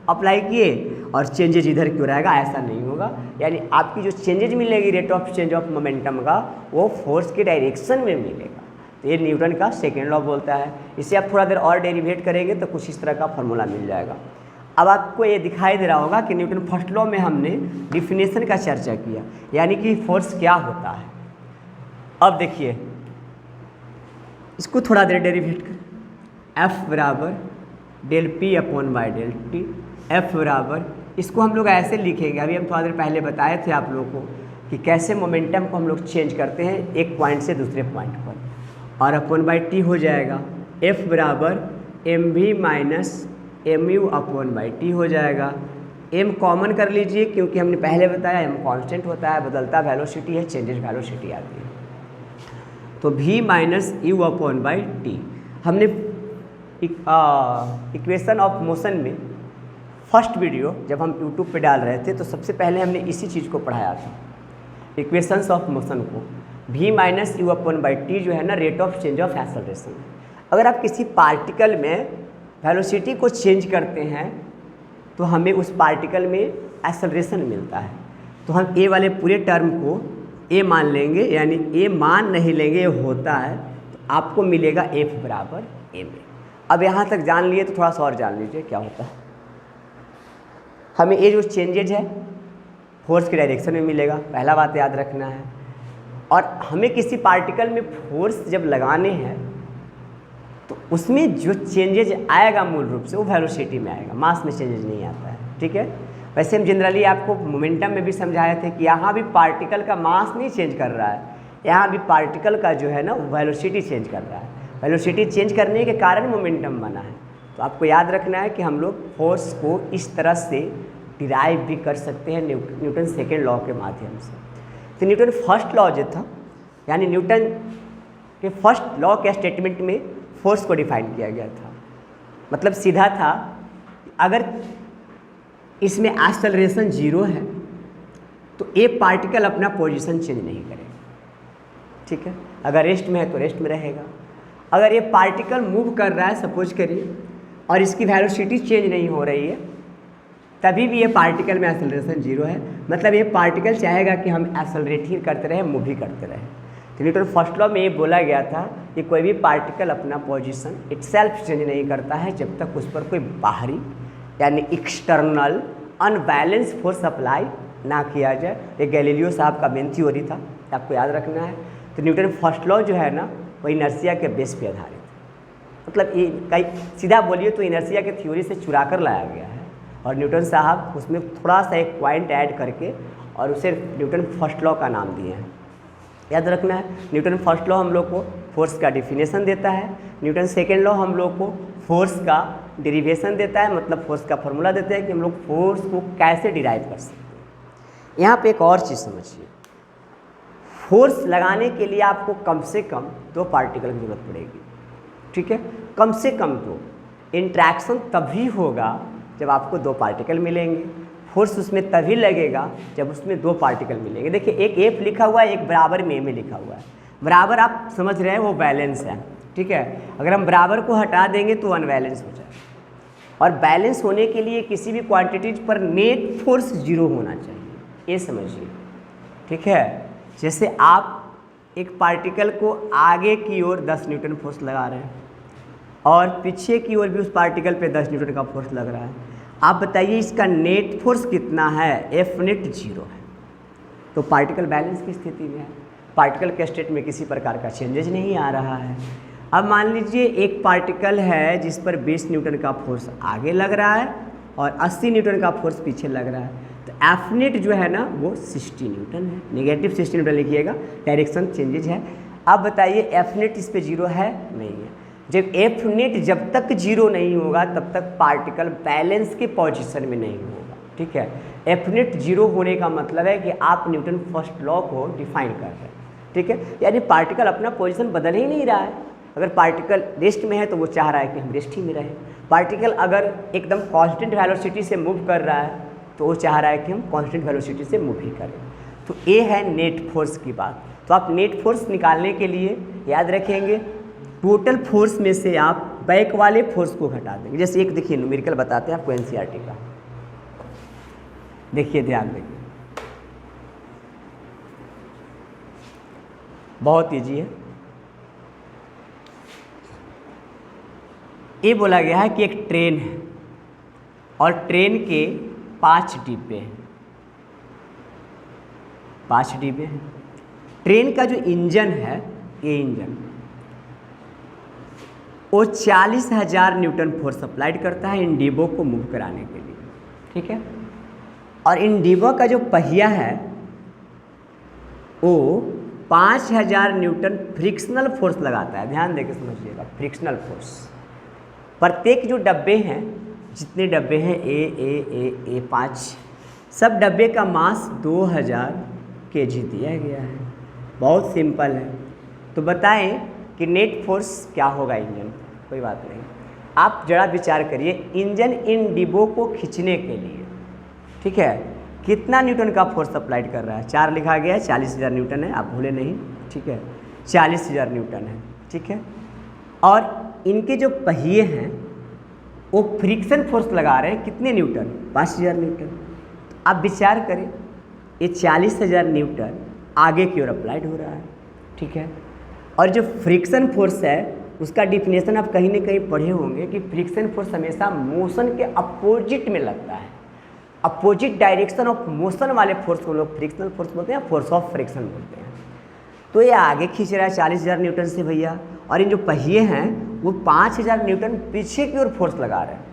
अप्लाई किए और चेंजेज इधर की ओर आएगा, ऐसा नहीं होगा। यानी आपकी जो चेंजेज मिलेगी rate of change of momentum का, वो फोर्स के डायरेक्शन में मिलेगा। तो ये न्यूटन का सेकेंड लॉ बोलता है। इसे आप थोड़ा देर और डेरिवेट करेंगे तो कुछ इस तरह का फॉर्मूला मिल जाएगा। अब आपको ये दिखाई दे रहा होगा कि न्यूटन फर्स्ट लॉ में हमने डिफिनेशन का चर्चा किया, यानी कि फोर्स क्या होता है। अब देखिए इसको थोड़ा देर डेरिवेट करें, एफ बराबर del P upon by del T, F बराबर, इसको हम लोग ऐसे लिखेंगे, अभी हम थोड़ा देर पहले बताए थे आप लोगों को कि कैसे मोमेंटम को हम लोग चेंज करते हैं एक पॉइंट से दूसरे पॉइंट पर, और अपॉन बाई टी हो जाएगा एफ बराबर M V minus M U upon by T हो जाएगा। एम कॉमन कर लीजिए क्योंकि हमने पहले बताया एम कांस्टेंट होता है, बदलता वेलोसिटी है, चेंजेस वेलोसिटी आती है। तो v minus you upon by T, हमने इक्वेशन ऑफ मोशन में फर्स्ट वीडियो जब हम यूट्यूब पे डाल रहे थे तो सबसे पहले हमने इसी चीज़ को पढ़ाया था, इक्वेशंस ऑफ मोशन को। v minus you upon by T जो है ना rate of change of acceleration. अगर आप किसी पार्टिकल में वेलोसिटी को चेंज करते हैं तो हमें उस पार्टिकल में एक्सेलरेशन मिलता है। तो हम ए वाले पूरे टर्म को ए मान लेंगे, यानी ए मान नहीं लेंगे, ये होता है, तो आपको मिलेगा एफ बराबर एम ए। अब यहाँ तक जान लिए तो थोड़ा सा और जान लीजिए क्या होता है। हमें ये जो चेंजेज है फोर्स के डायरेक्शन में मिलेगा, पहला बात याद रखना है। और हमें किसी पार्टिकल में फोर्स जब लगाने हैं तो उसमें जो चेंजेज आएगा मूल रूप से वो वेलोसिटी में आएगा, मास में चेंजेज नहीं आता है, ठीक है। वैसे हम जनरली आपको मोमेंटम में भी समझाए थे कि यहाँ भी पार्टिकल का मास नहीं चेंज कर रहा है, यहाँ भी पार्टिकल का जो है ना वेलोसिटी चेंज कर रहा है। वेलोसिटी चेंज करने के कारण मोमेंटम बना है। तो आपको याद रखना है कि हम लोग फोर्स को इस तरह से डिराइव भी कर सकते हैं न्यूटन सेकेंड लॉ के माध्यम से। तो न्यूटन फर्स्ट लॉ जो था, यानी न्यूटन के फर्स्ट लॉ के स्टेटमेंट में फोर्स को डिफाइन किया गया था। मतलब सीधा था, अगर इसमें एक्सेलरेशन 0 है तो ए पार्टिकल अपना पोजीशन चेंज नहीं करेगा, ठीक है। अगर रेस्ट में है तो रेस्ट में रहेगा। अगर ये पार्टिकल मूव कर रहा है सपोज करिए और इसकी वेलोसिटी चेंज नहीं हो रही है, तभी भी ये पार्टिकल में एक्सेलरेशन 0 है। मतलब ये पार्टिकल चाहेगा कि हम एक्सेलरेट ही करते रहें, मूव ही करते रहें। तो न्यूटन फर्स्ट लॉ में ये बोला गया था कि कोई भी पार्टिकल अपना पोजीशन इटसेल्फ चेंज नहीं करता है जब तक उस पर कोई बाहरी यानी एक्सटर्नल अनबैलेंस फोर्स अप्लाई ना किया जाए। ये गैलीलियो साहब का मेन थ्योरी था, आपको याद रखना है। तो न्यूटन फर्स्ट लॉ जो है ना वो इनर्शिया के बेस पे आधारित है। मतलब ये कई सीधा बोलिए तो इनर्शिया के थ्योरी से चुरा कर लाया गया है, और न्यूटन साहब उसमें थोड़ा सा एक पॉइंट ऐड करके और उसे न्यूटन फर्स्ट लॉ का नाम दिए हैं। याद रखना है, न्यूटन फर्स्ट लॉ हम लोग को फोर्स का डिफिनेशन देता है, न्यूटन सेकेंड लॉ हम लोग को फोर्स का डेरिवेशन देता है, मतलब फोर्स का फॉर्मूला देता है कि हम लोग फोर्स को कैसे डिराइव कर सकते हैं। यहाँ पे एक और चीज़ समझिए, फोर्स लगाने के लिए आपको कम से कम 2 पार्टिकल की जरूरत पड़ेगी, ठीक है, कम से कम 2। इंट्रैक्शन तभी होगा जब आपको 2 पार्टिकल मिलेंगे, फोर्स उसमें तभी लगेगा जब उसमें 2 पार्टिकल मिलेंगे। देखिए एक एफ लिखा हुआ है, एक बराबर में ए में लिखा हुआ है। बराबर आप समझ रहे हैं वो बैलेंस है, ठीक है। अगर हम बराबर को हटा देंगे तो अनबैलेंस हो जाएगा। और बैलेंस होने के लिए किसी भी क्वांटिटीज पर नेट फोर्स 0 होना चाहिए, ये समझिए, ठीक है। जैसे आप एक पार्टिकल को आगे की ओर 10 न्यूटन फोर्स लगा रहे हैं और पीछे की ओर भी उस पार्टिकल पे 10 न्यूटन का फोर्स लग रहा है, आप बताइए इसका नेट फोर्स कितना है? एफ नेट 0 है। तो पार्टिकल बैलेंस की स्थिति में है, पार्टिकल के स्टेट में किसी प्रकार का चेंजेज नहीं आ रहा है। अब मान लीजिए एक पार्टिकल है जिस पर 20 न्यूटन का फोर्स आगे लग रहा है और 80 न्यूटन का फोर्स पीछे लग रहा है, तो एफ नेट जो है ना वो 60 न्यूटन है, नेगेटिव 60 न्यूटन लिखिएगा, डायरेक्शन चेंजेज है। अब बताइए एफ नेट इस पे 0 है? नहीं है। जब एफ नेट जब तक 0 नहीं होगा तब तक पार्टिकल बैलेंस के पोजीशन में नहीं होगा, ठीक है। एफ नेट 0 होने का मतलब है कि आप न्यूटन फर्स्ट लॉ को डिफाइन कर रहे हैं, ठीक है, यानी पार्टिकल अपना पोजीशन बदल ही नहीं रहा है। अगर पार्टिकल रेस्ट में है तो वो चाह रहा है कि हम रेस्ट ही में रहें। पार्टिकल अगर एकदम कांस्टेंट वेलोसिटी से मूव कर रहा है तो वो चाह रहा है कि हम कांस्टेंट वेलोसिटी से मूव ही करें। तो ये है नेट फोर्स की बात। तो आप नेट फोर्स निकालने के लिए याद रखेंगे टोटल फोर्स में से आप बैक वाले फोर्स को घटा देंगे। जैसे एक देखिए न्यूमेरिकल बताते हैं आपको एनसीईआरटी का, देखिए ध्यान देंगे, बहुत ईजी है। ये बोला गया है कि एक ट्रेन है और ट्रेन के 5 डिब्बे हैं, 5 डिब्बे हैं। ट्रेन का जो इंजन है, ये इंजन वो 40,000 न्यूटन फोर्स अप्लाइड करता है इन डिब्बों को मूव कराने के लिए, ठीक है। और इन डिब्बों का जो पहिया है वो 5,000 न्यूटन फ्रिक्शनल फोर्स लगाता है। ध्यान देकर समझिएगा, फ्रिक्शनल फोर्स। प्रत्येक जो डब्बे हैं, जितने डब्बे हैं ए 5, सब डब्बे का मास 2000 kg दिया गया है। बहुत सिंपल है। तो बताएं कि नेट फोर्स क्या होगा इंजन पर। कोई बात नहीं, आप जरा विचार करिए, इंजन इन डिब्बों को खींचने के लिए, ठीक है, कितना न्यूटन का फोर्स अप्लाइड कर रहा है। 4 लिखा गया है, 40,000 न्यूटन है, आप भूले नहीं, ठीक है, 40,000 न्यूटन है, ठीक है। और इनके जो पहिए हैं वो फ्रिक्शन फोर्स लगा रहे हैं कितने न्यूटन, 5,000 न्यूटन। आप विचार करें, ये 40,000 न्यूटन आगे की ओर अप्लाइड हो रहा है, ठीक है। और जो फ्रिक्शन फोर्स है उसका डिफिनेशन आप कहीं ना कहीं पढ़े होंगे कि फ्रिक्शन फोर्स हमेशा मोशन के अपोजिट में लगता है। अपोजिट डायरेक्शन ऑफ मोशन वाले फोर्स को लोग फ्रिक्शनल फोर्स बोलते हैं, फोर्स ऑफ फ्रिक्शन बोलते हैं। तो ये आगे खींच रहा है 40,000 न्यूटन से भैया, और इन जो पहिए हैं वो 5,000 न्यूटन पीछे की ओर फोर्स लगा रहे हैं।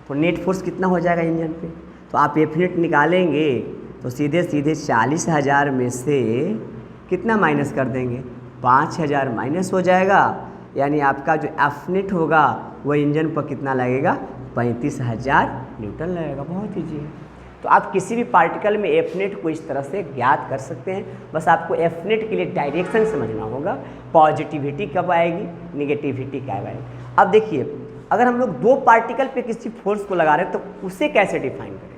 तो नेट फोर्स कितना हो जाएगा इंजन पे। तो आप एफ नेट निकालेंगे तो सीधे सीधे 40,000 में से कितना माइनस कर देंगे, 5,000 माइनस हो जाएगा, यानी आपका जो एफ नेट होगा वो इंजन पर कितना लगेगा, 35,000 न्यूटन लगेगा। बहुत ईजी है। तो आप किसी भी पार्टिकल में एफ नेट को इस तरह से ज्ञात कर सकते हैं। बस आपको एफ नेट के लिए डायरेक्शन समझना होगा, पॉजिटिविटी कब आएगी, निगेटिविटी कब आएगी। अब देखिए, अगर हम लोग 2 पार्टिकल पे किसी फोर्स को लगा रहे हैं तो उसे कैसे डिफाइन करेंगे,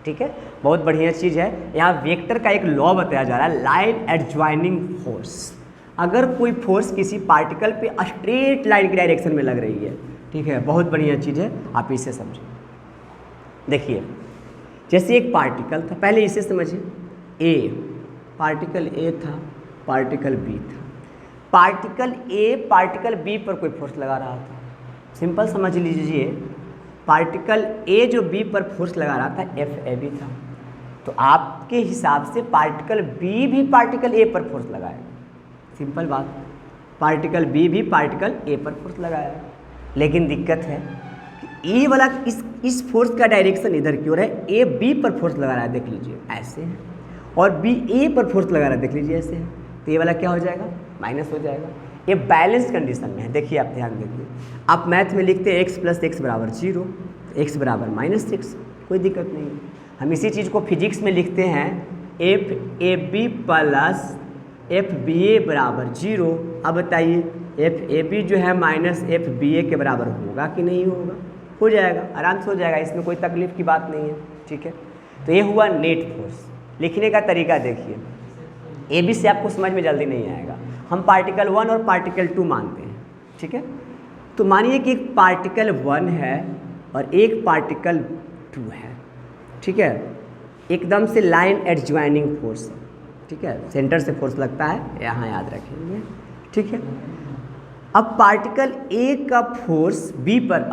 ठीक है। बहुत बढ़िया चीज़ है। यहाँ वेक्टर का एक लॉ बताया जा रहा है, लाइन एडजॉइनिंग फोर्स। अगर कोई फोर्स किसी पार्टिकल पे स्ट्रेट लाइन की डायरेक्शन में लग रही है, ठीक है, बहुत बढ़िया चीज़ है, आप इसे समझें। देखिए, जैसे एक पार्टिकल था, पहले इसे समझिए, ए, पार्टिकल ए था, पार्टिकल बी था। पार्टिकल ए पार्टिकल बी पर कोई फोर्स लगा रहा था। सिंपल समझ लीजिए, पार्टिकल ए जो बी पर फोर्स लगा रहा था एफ ए बी था। तो आपके हिसाब से पार्टिकल बी भी पार्टिकल ए पर फोर्स लगाएगा। सिंपल बात, पार्टिकल बी भी पार्टिकल ए पर फोर्स लगाएगा। लेकिन दिक्कत है कि ए वाला इस फोर्स का डायरेक्शन इधर की ओर है, ए बी पर फोर्स लगा रहा है, देख लीजिए ऐसे है, और बी ए पर फोर्स लगा रहा है, देख लीजिए ऐसे है। तो ये वाला क्या हो जाएगा, माइनस हो जाएगा। ये बैलेंस कंडीशन में है। देखिए, आप ध्यान देखिए, आप मैथ में लिखते हैं x + x = 0, x = -6, कोई दिक्कत नहीं है। हम इसी चीज़ को फिजिक्स में लिखते हैं, FAB + FBA = 0। अब बताइए, FAB जो है -FBA के बराबर होगा कि नहीं होगा, हो जाएगा, आराम से हो जाएगा, इसमें कोई तकलीफ की बात नहीं है, ठीक है। तो ये हुआ नेट फोर्स। लिखने का तरीका देखिए, AB से आपको समझ में जल्दी नहीं आएगा। हम पार्टिकल 1 और पार्टिकल 2 मानते हैं, ठीक है। तो मानिए कि एक पार्टिकल 1 है और एक पार्टिकल 2 है, ठीक है। एकदम से लाइन एडजॉइनिंग फोर्स, ठीक है, सेंटर से फोर्स लगता है, यहाँ याद रखेंगे, ठीक है। अब पार्टिकल ए का फोर्स बी पर,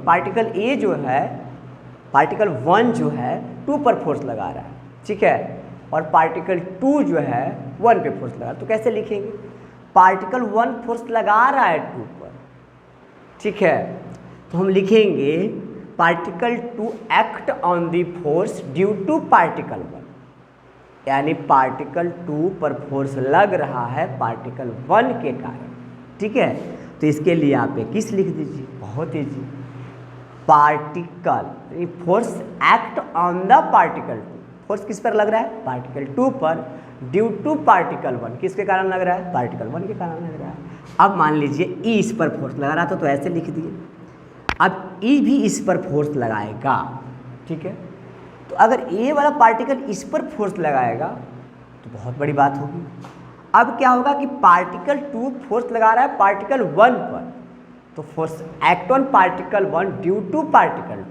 पार्टिकल ए जो है, पार्टिकल 1 जो है 2 पर फोर्स लगा रहा है, ठीक है, और पार्टिकल 2 जो है 1 पे फोर्स लगा रहा है। तो कैसे लिखेंगे, पार्टिकल 1 फोर्स लगा रहा है 2 पर, ठीक है, तो हम लिखेंगे particle 2 act on the force due to particle 1, यानी पार्टिकल 2 पर फोर्स लग रहा है पार्टिकल 1 के कारण, ठीक है। तो इसके लिए आप एक किस लिख दीजिए, बहुत easy, particle force act on the particle 2, force किस पर लग रहा है, पार्टिकल 2 पर, ड्यू टू पार्टिकल 1, किसके कारण लग रहा है, पार्टिकल 1 के कारण लग रहा है। अब मान लीजिए ई इस पर फोर्स लगा रहा था, तो ऐसे लिख दिए। अब ई भी इस पर फोर्स लगाएगा, ठीक है। तो अगर ए वाला पार्टिकल इस पर फोर्स लगाएगा तो बहुत बड़ी बात होगी। अब क्या होगा कि पार्टिकल 2 फोर्स लगा रहा है पार्टिकल 1 पर, तो force act on particle 1 due to particle 2,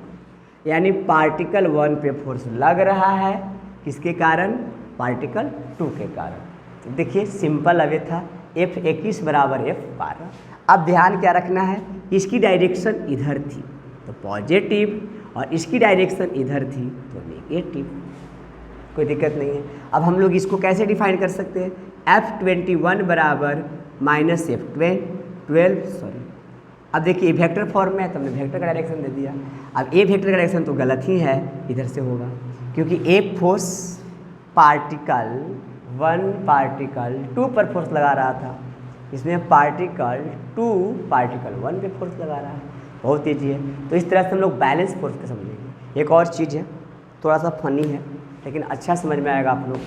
यानी पार्टिकल 1 पे फोर्स लग रहा है, किसके कारण, पार्टिकल 2 के कारण। तो देखिए, सिंपल अवे था, F21 = F12। अब ध्यान क्या रखना है, इसकी डायरेक्शन इधर थी तो पॉजिटिव, और इसकी डायरेक्शन इधर थी तो नेगेटिव, कोई दिक्कत नहीं है। अब हम लोग इसको कैसे डिफाइन कर सकते हैं, F21 = अब देखिए वेक्टर फॉर्म में है तो हमने वेक्टर का डायरेक्शन दे दिया। अब ए वेक्टर का डायरेक्शन तो गलत ही है, इधर से होगा, क्योंकि ए फोर्स पार्टिकल 1 पार्टिकल 2 पर फोर्स लगा रहा था, इसमें पार्टिकल 2 पार्टिकल 1 पे फोर्स लगा रहा है। बहुत ईजी है। तो इस तरह से हम लोग बैलेंस फोर्स का समझेंगे। एक और चीज़ है, थोड़ा सा फनी है लेकिन अच्छा समझ में आएगा आप लोग।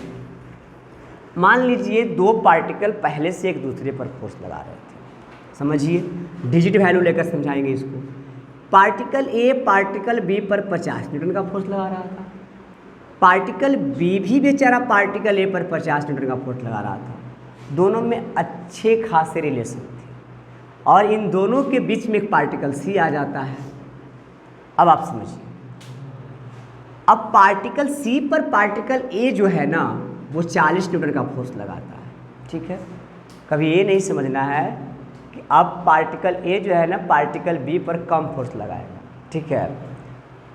मान लीजिए 2 पार्टिकल पहले से एक दूसरे पर फोर्स लगा रहे थे, समझिए, डिजिट वैल्यू लेकर समझाएंगे इसको। पार्टिकल ए पार्टिकल बी पर 50 न्यूटन का फोर्स लगा रहा था, पार्टिकल बी भी बेचारा पार्टिकल ए पर 50 न्यूटन का फोर्स लगा रहा था। दोनों में अच्छे खासे रिलेशन थे और इन दोनों के बीच में एक पार्टिकल सी आ जाता है। अब आप समझिए, अब पार्टिकल सी पर पार्टिकल ए जो है ना वो 40 न्यूटन का फोर्स लगाता है, ठीक है। कभी ये नहीं समझना है कि अब पार्टिकल ए जो है ना पार्टिकल बी पर कम फोर्स लगाएगा, ठीक है।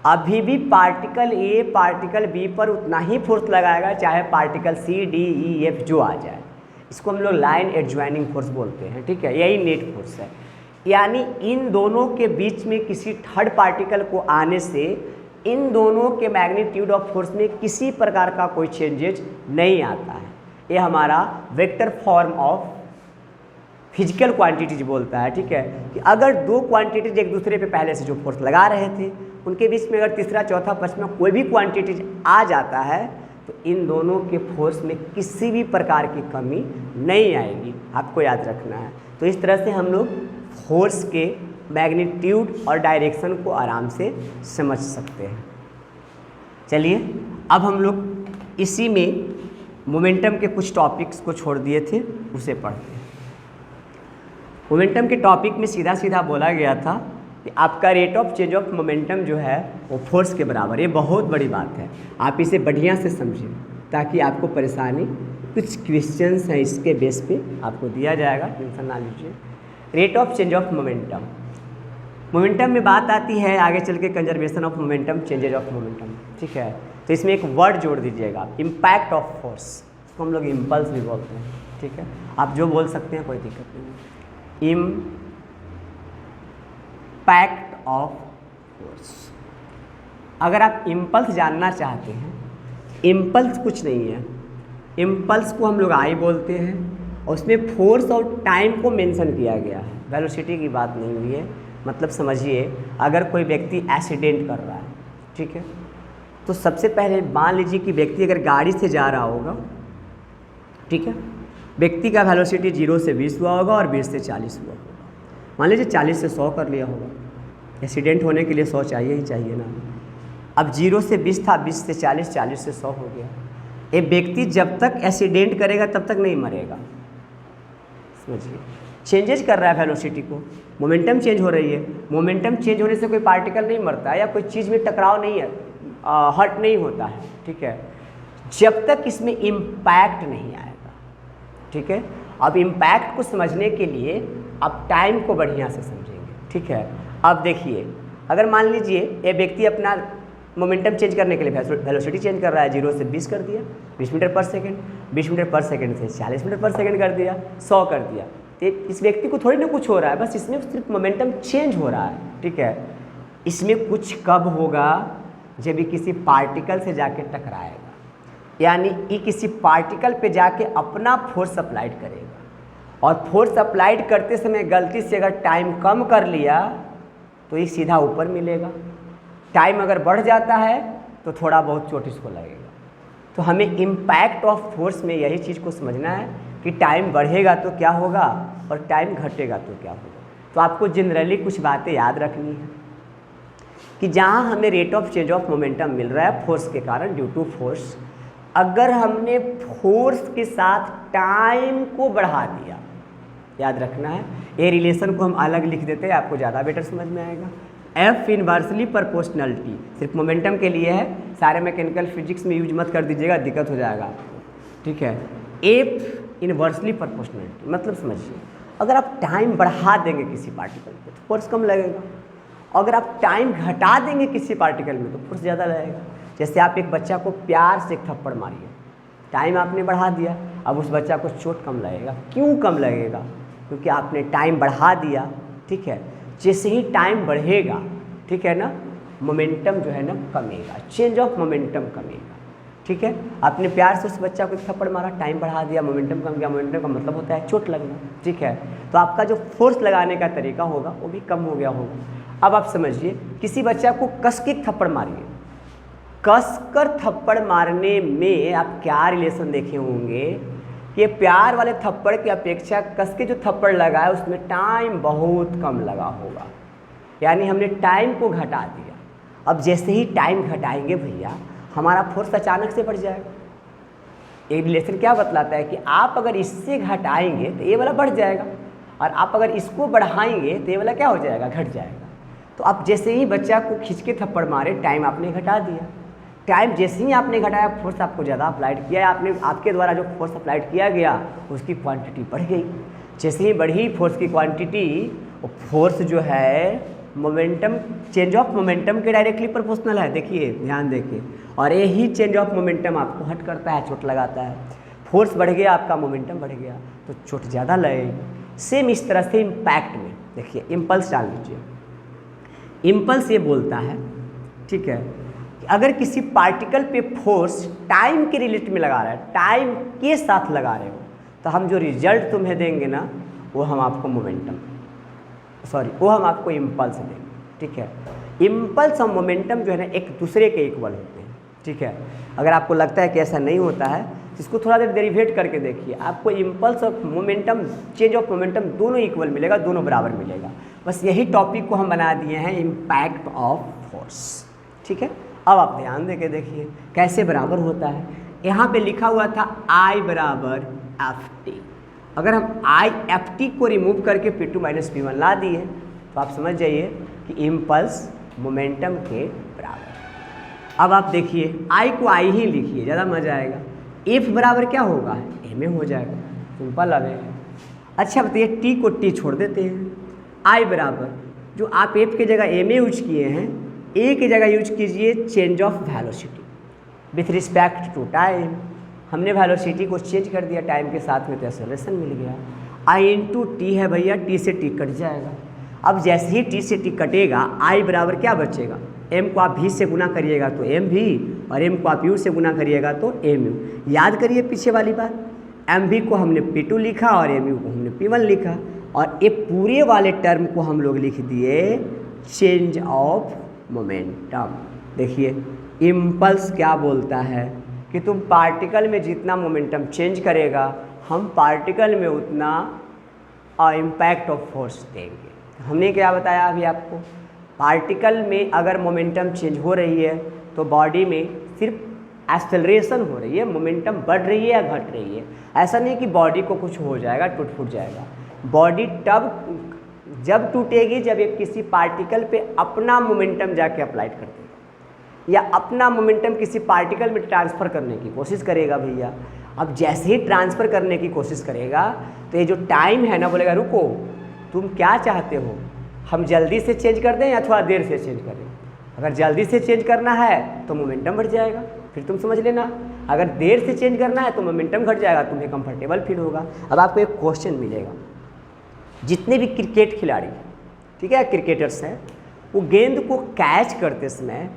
अभी भी पार्टिकल ए पार्टिकल बी पर उतना ही फोर्स लगाएगा चाहे particle C D E F जो आ जाए। इसको हम लोग लाइन एडजॉइनिंग फोर्स बोलते हैं, ठीक है। यही नेट फोर्स है, यानी इन दोनों के बीच में किसी थर्ड पार्टिकल को आने से इन दोनों के मैग्नीट्यूड ऑफ फोर्स में किसी प्रकार का कोई चेंजेज नहीं आता है। ये हमारा vector form of physical quantities बोलता है, ठीक है, कि अगर 2 क्वांटिटीज एक दूसरे पे पहले से जो फोर्स लगा रहे थे उनके बीच में अगर तीसरा चौथा पांचवा कोई भी क्वांटिटीज आ जाता है तो इन दोनों के फोर्स में किसी भी प्रकार की कमी नहीं आएगी, आपको याद रखना है। तो इस तरह से हम लोग फोर्स के मैग्नीट्यूड और डायरेक्शन को आराम से समझ सकते हैं। चलिए अब हम लोग इसी में मोमेंटम के कुछ टॉपिक्स को छोड़ दिए थे उसे पढ़ते हैं। मोमेंटम के टॉपिक में सीधा सीधा बोला गया था कि आपका rate of change of momentum जो है वो फोर्स के बराबर। ये बहुत बड़ी बात है, आप इसे बढ़िया से समझें ताकि आपको परेशानी, कुछ क्वेश्चंस हैं इसके बेस पे आपको दिया जाएगा, टेंशन ना लीजिए। Rate of change of momentum, momentum में बात आती है आगे चल के conservation of momentum, changes of momentum, ठीक है। तो इसमें एक वर्ड जोड़ दीजिएगा, इम्पैक्ट ऑफ फोर्स, इसको हम लोग इम्पल्स भी बोलते हैं, ठीक है। आप जो बोल सकते हैं कोई दिक्कत नहीं। इम्पैक्ट ऑफ फोर्स, अगर आप इम्पल्स जानना चाहते हैं, इम्पल्स कुछ नहीं है, इम्पल्स को हम लोग आई बोलते हैं और उसमें फोर्स और टाइम को मेंशन किया गया है, वेलोसिटी की बात नहीं हुई है। मतलब समझिए, अगर कोई व्यक्ति एक्सीडेंट कर रहा है, ठीक है, तो सबसे पहले मान लीजिए कि व्यक्ति अगर गाड़ी से जा रहा होगा, ठीक है, व्यक्ति का वेलोसिटी 0 से 20 हुआ होगा और 20 से 40 हुआ होगा। मान लीजिए 40 से 100 कर लिया होगा, एक्सीडेंट होने के लिए 100 चाहिए ही चाहिए ना। अब 0 से 20 था, 20 से 40, 40 से 100 हो गया। ये व्यक्ति जब तक एक्सीडेंट करेगा तब तक नहीं मरेगा, समझिए। चेंजेज कर रहा है वेलोसिटी को, मोमेंटम चेंज हो रही है। मोमेंटम चेंज होने से कोई पार्टिकल नहीं मरता है या कोई चीज़ में टकराव नहीं है, हर्ट नहीं होता है, ठीक है, जब तक इसमें इम्पैक्ट नहीं आएगा, ठीक है। अब इम्पैक्ट को समझने के लिए आप टाइम को बढ़िया से समझेंगे, ठीक है। अब देखिए, अगर मान लीजिए ये व्यक्ति अपना मोमेंटम चेंज करने के लिए वेलोसिटी चेंज कर रहा है, 0 से 20 कर दिया, 20 metre per second, 20 metre per second से 40 मीटर पर सेकेंड कर दिया, 100 कर दिया। इस व्यक्ति को थोड़ी ना कुछ हो रहा है, बस इसमें सिर्फ मोमेंटम चेंज हो रहा है, ठीक है। इसमें कुछ कब होगा, जब ये किसी पार्टिकल से जाके टकराएगा, यानी ये किसी पार्टिकल पे जाके अपना फोर्स अप्लाइड करेगा और फोर्स अप्लाइड करते समय गलती से अगर टाइम कम कर लिया तो ये सीधा ऊपर मिलेगा। टाइम अगर बढ़ जाता है तो थोड़ा बहुत चोट इसको लगेगा। तो हमें इम्पैक्ट ऑफ फोर्स में यही चीज़ को समझना है कि टाइम बढ़ेगा तो क्या होगा और टाइम घटेगा तो क्या होगा। तो आपको जनरली कुछ बातें याद रखनी है कि जहाँ हमें rate of change of momentum मिल रहा है फोर्स के कारण, ड्यू टू फोर्स, अगर हमने फोर्स के साथ टाइम को बढ़ा दिया, याद रखना है, ये रिलेशन को हम अलग लिख देते हैं, आपको ज़्यादा बेटर समझ में आएगा। एफ इनवर्सली प्रोपोर्शनलिटी सिर्फ मोमेंटम के लिए है, सारे मैकेनिकल फिजिक्स में यूज मत कर दीजिएगा, दिक्कत हो जाएगा आपको, ठीक है। एफ इनवर्सली प्रोपोर्शनलिटी मतलब समझिए, अगर आप टाइम बढ़ा देंगे किसी पार्टिकल पे तो फोर्स कम लगेगा, अगर आप टाइम घटा देंगे किसी पार्टिकल में तो फोर्स ज़्यादा लगेगा। जैसे आप एक बच्चा को प्यार से एक थप्पड़ मारिए, टाइम आपने बढ़ा दिया, अब उस बच्चा को चोट कम लगेगा। क्यों कम लगेगा? क्योंकि आपने टाइम बढ़ा दिया, ठीक है। जैसे ही टाइम बढ़ेगा, ठीक है ना, मोमेंटम जो है ना कमेगा, चेंज ऑफ मोमेंटम कमेगा। ठीक है, आपने प्यार से उस बच्चा को एक थप्पड़ मारा, टाइम बढ़ा दिया, मोमेंटम कम गया। मोमेंटम का मतलब होता है चोट लगना। ठीक है, तो आपका जो फोर्स लगाने का तरीका होगा वो भी कम हो गया होगा। अब आप समझिए, किसी बच्चा को कस के थप्पड़ मारिए, कस कर थप्पड़ मारने में आप क्या रिलेशन देखे होंगे कि प्यार वाले थप्पड़ की अपेक्षा कस के जो थप्पड़ लगा है उसमें टाइम बहुत कम लगा होगा, यानी हमने टाइम को घटा दिया। अब जैसे ही टाइम घटाएंगे भैया, हमारा फोर्स अचानक से बढ़ जाएगा। एक रिलेशन क्या बतलाता है कि आप अगर इससे घटाएंगे तो ये वाला बढ़ जाएगा, और आप अगर इसको बढ़ाएंगे तो ये वाला क्या हो जाएगा, घट जाएगा। तो आप जैसे ही बच्चा को खींच के थप्पड़ मारे, टाइम आपने घटा दिया। टाइम जैसे ही आपने घटाया, फोर्स आपको ज़्यादा अप्लाइड किया, आपने आपके द्वारा जो फोर्स अप्लाइड किया गया उसकी क्वांटिटी बढ़ गई। जैसे ही बढ़ी फोर्स की क्वांटिटी, फोर्स जो है मोमेंटम, चेंज ऑफ मोमेंटम के डायरेक्टली प्रोपोर्शनल है। देखिए, ध्यान देखिए, और यही चेंज ऑफ मोमेंटम आपको हट करता है, चोट लगाता है। फोर्स बढ़ गया आपका, मोमेंटम बढ़ गया तो चोट ज़्यादा लगेगी। सेम इस तरह से इम्पैक्ट में देखिए, इम्पल्स डाल लीजिए। इम्पल्स ये बोलता है, ठीक है, कि अगर किसी पार्टिकल पे फोर्स टाइम के रिलेट में लगा रहा है, टाइम के साथ लगा रहे हो, तो हम जो रिजल्ट तुम्हें देंगे ना, वो हम आपको मोमेंटम, वो हम आपको इम्पल्स देंगे। ठीक है, इम्पल्स और मोमेंटम जो है ना एक दूसरे के इक्वल होते हैं। ठीक है, अगर आपको लगता है कि ऐसा नहीं होता है तो इसको थोड़ा देर डेरिवेट करके देखिए, आपको इम्पल्स और मोमेंटम, चेंज ऑफ मोमेंटम दोनों इक्वल मिलेगा, दोनों बराबर मिलेगा। बस यही टॉपिक को हम बना दिए हैं इम्पैक्ट ऑफ फोर्स। ठीक है, अब आप ध्यान देके देखिए कैसे बराबर होता है। यहाँ पे लिखा हुआ था I बराबर Ft। अगर हम Ft को रिमूव करके P2 माइनस P1 ला दिए तो आप समझ जाइए कि इम्पल्स मोमेंटम के बराबर। अब आप देखिए, I को I ही लिखिए, ज़्यादा मजा आएगा। F बराबर क्या होगा, ma हो जाएगा, सिंपल अब है। अच्छा बताइए, T को T छोड़ देते हैं। I बराबर, जो आप F की जगह ma यूज किए हैं, A की जगह यूज कीजिए change of velocity with respect to time. हमने वेलोसिटी को चेंज कर दिया टाइम के साथ में, तो एक्सेलरेशन मिल गया। I इंटू टी है भैया, T से T कट जाएगा। अब जैसे ही T से T कटेगा, I बराबर क्या बचेगा, M को आप V से गुना करिएगा तो MV, और M को आप U से गुना करिएगा तो MU। याद करिए पीछे वाली बात, MV को हमने P2 लिखा और MU को हमने P1 लिखा, और ये पूरे वाले टर्म को हम लोग लिख दिए चेंज ऑफ मोमेंटम। देखिए, इम्पल्स क्या बोलता है कि तुम पार्टिकल में जितना मोमेंटम चेंज करेगा, हम पार्टिकल में उतना इम्पैक्ट ऑफ फोर्स देंगे। हमने क्या बताया अभी आपको, पार्टिकल में अगर मोमेंटम चेंज हो रही है तो बॉडी में सिर्फ एक्सेलरेशन हो रही है, मोमेंटम बढ़ रही है या घट रही है। ऐसा नहीं कि बॉडी को कुछ हो जाएगा, टूट फूट जाएगा। बॉडी तब जब टूटेगी जब एक किसी पार्टिकल पे अपना मोमेंटम जाके अप्लाइड कर देगा, या अपना मोमेंटम किसी पार्टिकल में ट्रांसफ़र करने की कोशिश करेगा भैया। अब जैसे ही ट्रांसफ़र करने की कोशिश करेगा तो ये जो टाइम है ना, बोलेगा रुको, तुम क्या चाहते हो, हम जल्दी से चेंज कर दें या थोड़ा देर से चेंज करें। अगर जल्दी से चेंज करना है तो मोमेंटम बढ़ जाएगा, फिर तुम समझ लेना। अगर देर से चेंज करना है तो मोमेंटम घट जाएगा, तुम्हें कंफर्टेबल फील होगा। अब आपको एक क्वेश्चन मिलेगा, जितने भी क्रिकेट खिलाड़ी, ठीक है, क्रिकेटर्स हैं, वो गेंद को कैच करते समय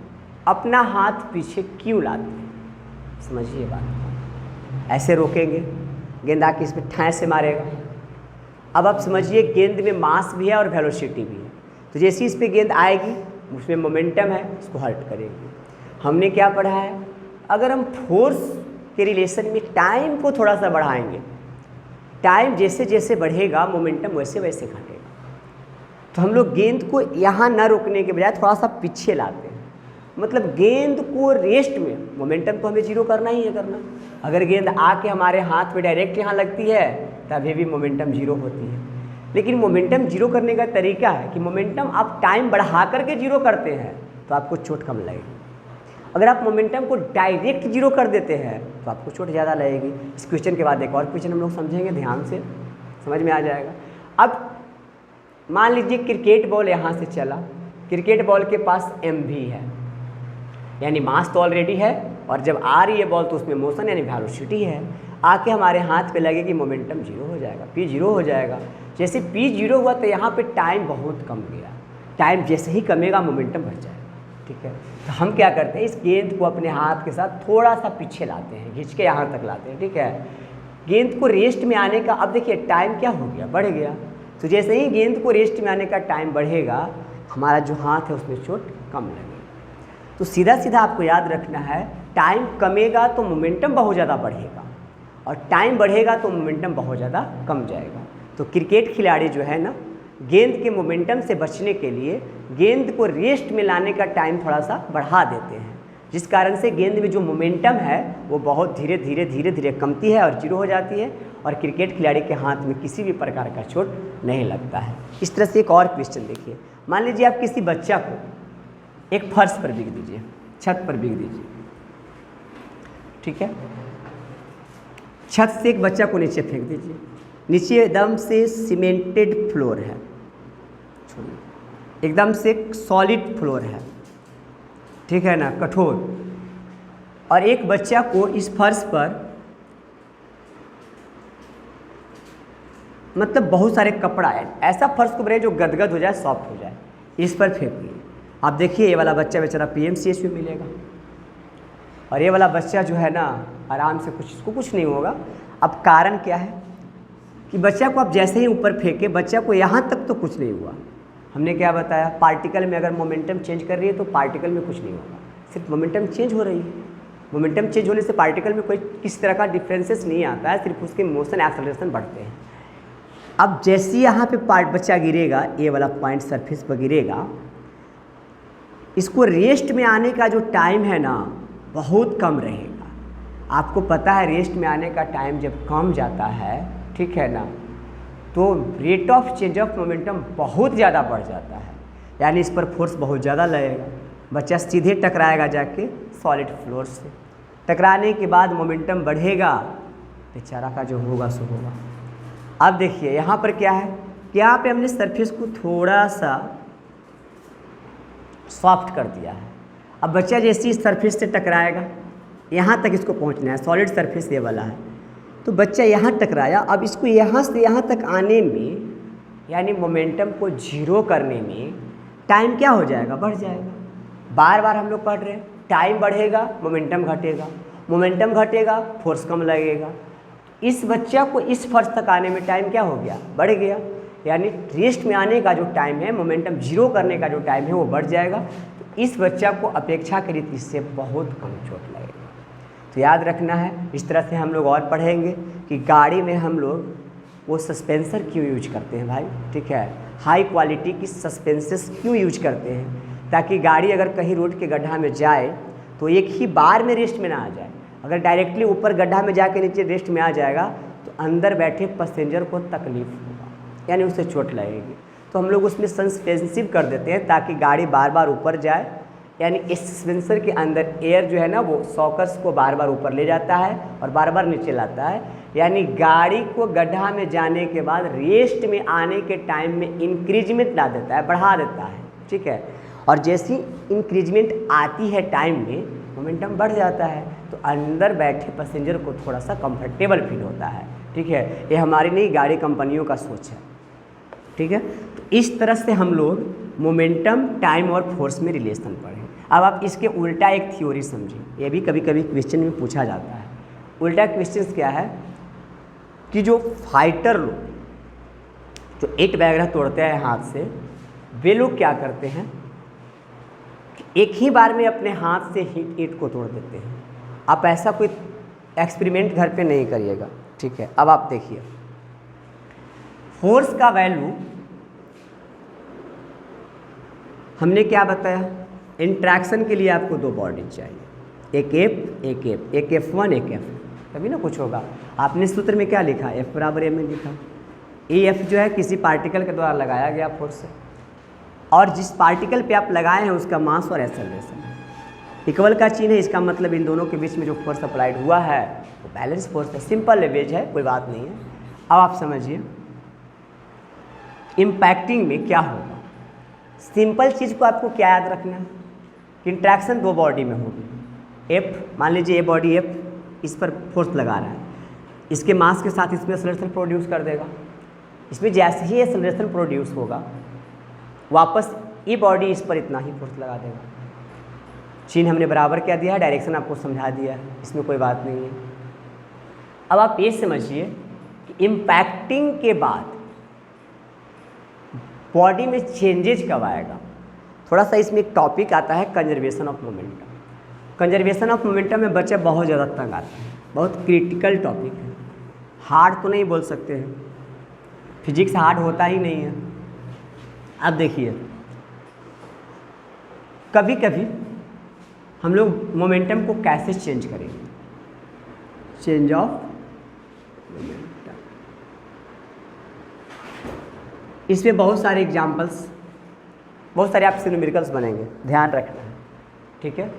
अपना हाथ पीछे क्यों लाते हैं, समझिए बात। ऐसे रोकेंगे, गेंद आके इस पर ठाए से मारेगा। अब आप समझिए, गेंद में मास भी है और वेलोसिटी भी है, तो जैसे इस पर गेंद आएगी उसमें मोमेंटम है, उसको हर्ट करेगी। हमने क्या पढ़ा है, अगर हम फोर्स के रिलेशन में टाइम को थोड़ा सा बढ़ाएंगे, टाइम जैसे जैसे बढ़ेगा मोमेंटम वैसे वैसे घटेगा। तो हम लोग गेंद को यहाँ न रोकने के बजाय थोड़ा सा पीछे लाते हैं, मतलब गेंद को रेस्ट में, मोमेंटम तो हमें जीरो करना ही है करना। अगर गेंद आके हमारे हाथ में डायरेक्ट यहाँ लगती है तभी भी मोमेंटम जीरो होती है। लेकिन मोमेंटम जीरो करने का तरीका है कि मोमेंटम आप टाइम बढ़ा करके जीरो करते हैं तो आपको चोट कम लगेगी। अगर आप मोमेंटम को डायरेक्ट जीरो कर देते हैं तो आपको चोट ज़्यादा लगेगी। इस क्वेश्चन के बाद एक और क्वेश्चन हम लोग समझेंगे, ध्यान से समझ में आ जाएगा। अब मान लीजिए क्रिकेट बॉल यहाँ से चला, क्रिकेट बॉल के पास MV है, यानी मास तो ऑलरेडी है, और जब आ रही है बॉल तो उसमें मोशन यानी वेलोसिटी है, आके हमारे हाथ पे लगेगी, मोमेंटम जीरो हो जाएगा, P जीरो हो जाएगा। जैसे P 0 हुआ तो यहाँ पे टाइम बहुत कम गया, टाइम जैसे ही कमेगा मोमेंटम बढ़ जाएगा, ठीक है। तो हम क्या करते हैं, इस गेंद को अपने हाथ के साथ थोड़ा सा पीछे लाते हैं, खींच के यहाँ तक लाते हैं, ठीक है। गेंद को रेस्ट में आने का, अब देखिए टाइम क्या हो गया, बढ़ गया। तो जैसे ही गेंद को रेस्ट में आने का टाइम बढ़ेगा, हमारा जो हाथ है उसमें चोट कम लगेगा। तो सीधा सीधा आपको याद रखना है, टाइम कमेगा तो मोमेंटम बहुत ज़्यादा बढ़ेगा, और टाइम बढ़ेगा तो मोमेंटम बहुत ज़्यादा कम जाएगा। तो क्रिकेट खिलाड़ी जो है ना, गेंद के मोमेंटम से बचने के लिए गेंद को रेस्ट में लाने का टाइम थोड़ा सा बढ़ा देते हैं, जिस कारण से गेंद में जो मोमेंटम है वो बहुत धीरे धीरे कमती है और जीरो हो जाती है, और क्रिकेट खिलाड़ी के हाथ में किसी भी प्रकार का चोट नहीं लगता है। इस तरह से एक और क्वेश्चन देखिए, मान लीजिए आप किसी बच्चा को एक फर्श पर बिग दीजिए, छत पर बिग दीजिए, ठीक है। छत से एक बच्चा को नीचे फेंक दीजिए, नीचे एकदम से सीमेंटेड फ्लोर है, एकदम से सॉलिड फ्लोर है, ठीक है ना, कठोर। और एक बच्चा को इस फर्श पर मतलब बहुत सारे कपड़ा है, ऐसा फर्श को बनाइए जो गदगद हो जाए, सॉफ्ट हो जाए, इस पर फेंकिए। आप देखिए ये वाला बच्चा बेचारा PMCH में मिलेगा, और ये वाला बच्चा जो है ना आराम से, इसको कुछ नहीं होगा। अब कारण क्या है कि बच्चा को आप जैसे ही ऊपर फेंके, बच्चा को यहाँ तक तो कुछ नहीं हुआ। हमने क्या बताया, पार्टिकल में अगर मोमेंटम चेंज कर रही है तो पार्टिकल में कुछ नहीं होगा, सिर्फ मोमेंटम चेंज हो रही है। मोमेंटम चेंज होने से पार्टिकल में कोई किसी तरह का डिफरेंसेस नहीं आता है, सिर्फ उसके मोशन एक्सेलरेशन बढ़ते हैं। अब जैसे यहाँ पे बच्चा गिरेगा, ये वाला पॉइंट सरफेस पर गिरेगा, इसको रेस्ट में आने का जो टाइम है ना बहुत कम रहेगा। आपको पता है रेस्ट में आने का टाइम जब कम जाता है, ठीक है ना, तो rate of change of momentum बहुत ज़्यादा बढ़ जाता है, यानी इस पर फोर्स बहुत ज़्यादा लगेगा। बच्चा सीधे टकराएगा जाके सॉलिड फ्लोर से, टकराने के बाद मोमेंटम बढ़ेगा, बेचारा का जो होगा सो होगा। अब देखिए यहाँ पर क्या है कि यहाँ पे हमने सरफेस को थोड़ा सा सॉफ्ट कर दिया है। अब बच्चा जैसे इस सरफेस से टकराएगा, यहाँ तक इसको पहुँचना है, सॉलिड सरफेस ये वाला है, तो बच्चा यहाँ टकराया। अब इसको यहाँ से यहाँ तक आने में, यानी मोमेंटम को जीरो करने में टाइम क्या हो जाएगा, बढ़ जाएगा। बार बार हम लोग पढ़ रहे हैं, टाइम बढ़ेगा मोमेंटम घटेगा, मोमेंटम घटेगा फोर्स कम लगेगा। इस बच्चा को इस फर्श तक आने में टाइम क्या हो गया, बढ़ गया, यानी रेस्ट में आने का जो टाइम है, मोमेंटम जीरो करने का जो टाइम है वो बढ़ जाएगा। तो इस बच्चा को अपेक्षाकृत इससे बहुत कम चोट लगेगा। तो याद रखना है, इस तरह से हम लोग और पढ़ेंगे कि गाड़ी में हम लोग वो सस्पेंसर क्यों यूज करते हैं भाई, ठीक है, हाई क्वालिटी की सस्पेंसर्स क्यों यूज करते हैं, ताकि गाड़ी अगर कहीं रोड के गड्ढा में जाए तो एक ही बार में रेस्ट में ना आ जाए। अगर डायरेक्टली ऊपर गड्ढा में जाके नीचे रेस्ट में आ जाएगा तो अंदर बैठे पैसेंजर को तकलीफ होगा, यानी उसे चोट लगेगी। तो हम लोग उसमें सस्पेंसिव कर देते हैं ताकि गाड़ी बार बार ऊपर जाए, यानी इस सस्पेंसर के अंदर एयर जो है ना वो सॉकर्स को बार बार ऊपर ले जाता है और बार बार नीचे लाता है, यानी गाड़ी को गड्ढा में जाने के बाद रेस्ट में आने के टाइम में इंक्रीजमेंट ला देता है, बढ़ा देता है, ठीक है। और जैसी इंक्रीजमेंट आती है टाइम में, मोमेंटम बढ़ जाता है, तो अंदर बैठे पैसेंजर को थोड़ा सा कंफर्टेबल फील होता है, ठीक है। ये हमारी नहीं, गाड़ी कंपनियों का सोच है, ठीक है। तो इस तरह से हम लोग मोमेंटम, टाइम और फोर्स में रिलेशन पढ़ें। अब आप इसके उल्टा एक थ्योरी समझिए, ये भी कभी कभी क्वेश्चन में पूछा जाता है। उल्टा क्वेश्चन क्या है कि जो फाइटर लोग जो ईंट वगैरह तोड़ते हैं हाथ से, वे लोग क्या करते हैं कि एक ही बार में अपने हाथ से ही ईंट को तोड़ देते हैं। आप ऐसा कोई एक्सपेरिमेंट घर पे नहीं करिएगा, ठीक है। अब आप देखिए, फोर्स का वैल्यू हमने क्या बताया, इंट्रैक्शन के लिए आपको दो बॉडी चाहिए, एक F एक F, एक F1 एक F, तभी ना कुछ होगा। आपने सूत्र में क्या लिखा, F बराबर m में लिखा। F जो है किसी पार्टिकल के द्वारा लगाया गया फोर्स है, और जिस पार्टिकल पे आप लगाए हैं उसका मास और एक्सेलरेशन है। इक्वल का चिन्ह है, इसका मतलब इन दोनों के बीच में जो फोर्स अप्लाइड हुआ है वो बैलेंस फोर्स है। सिंपल लेवेज है, कोई बात नहीं है। अब आप समझिए इम्पैक्टिंग में क्या होगा। सिंपल चीज़ को आपको क्या याद रखना है कि इंट्रैक्शन दो बॉडी में होगी। F, मान लीजिए ये बॉडी F इस पर फोर्स लगा रहा है, इसके मास के साथ इसमें एक्सेलरेशन प्रोड्यूस कर देगा। इसमें जैसे ही एक्सेलरेशन प्रोड्यूस होगा वापस ये बॉडी इस पर इतना ही फोर्स लगा देगा। चिन्ह हमने बराबर क्या दिया है, डायरेक्शन आपको समझा दिया है, इसमें कोई बात नहीं है। अब आप ये समझिए कि इम्पैक्टिंग के बाद बॉडी में चेंजेज कब आएगा। थोड़ा सा इसमें एक टॉपिक आता है conservation of momentum. Conservation of momentum में बच्चा बहुत ज़्यादा तंग आता है, बहुत क्रिटिकल टॉपिक है। हार्ड तो नहीं बोल सकते हैं, फिजिक्स हार्ड होता ही नहीं है। अब देखिए कभी कभी हम लोग मोमेंटम को कैसे चेंज करेंगे, चेंज ऑफ मोमेंटम। इसमें बहुत सारे एग्जाम्पल्स, बहुत सारे आपसे न्यूमेरिकल्स बनेंगे, ध्यान रखना है, ठीक है।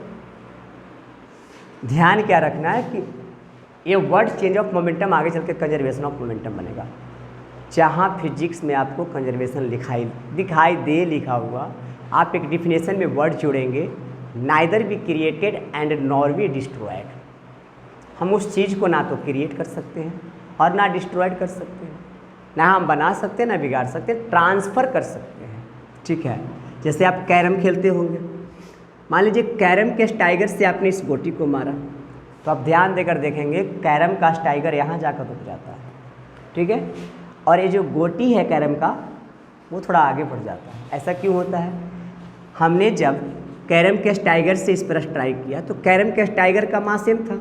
ध्यान क्या रखना है कि ये वर्ड चेंज ऑफ मोमेंटम आगे चल के कंजर्वेशन ऑफ मोमेंटम बनेगा। जहाँ फिजिक्स में आपको कंजर्वेशन दिखाई दे लिखा हुआ, आप एक डिफिनेशन में वर्ड जोड़ेंगे, neither be created and nor be destroyed. हम उस चीज़ को ना तो क्रिएट कर सकते हैं और ना डिस्ट्रॉयड कर सकते हैं, ना हम बना सकते हैं ना बिगाड़ सकते हैं, ट्रांसफ़र कर सकते हैं, ठीक है। जैसे आप कैरम खेलते होंगे, मान लीजिए कैरम के स्टाइगर से आपने इस गोटी को मारा, तो आप ध्यान देकर देखेंगे कैरम का स्टाइगर यहाँ जाकर रुक जाता है, ठीक है, और ये जो गोटी है कैरम का वो थोड़ा आगे बढ़ जाता है। ऐसा क्यों होता है? हमने जब कैरम के स्टाइगर से इस पर स्ट्राइक किया तो कैरम के स्टाइगर का मास सेम था,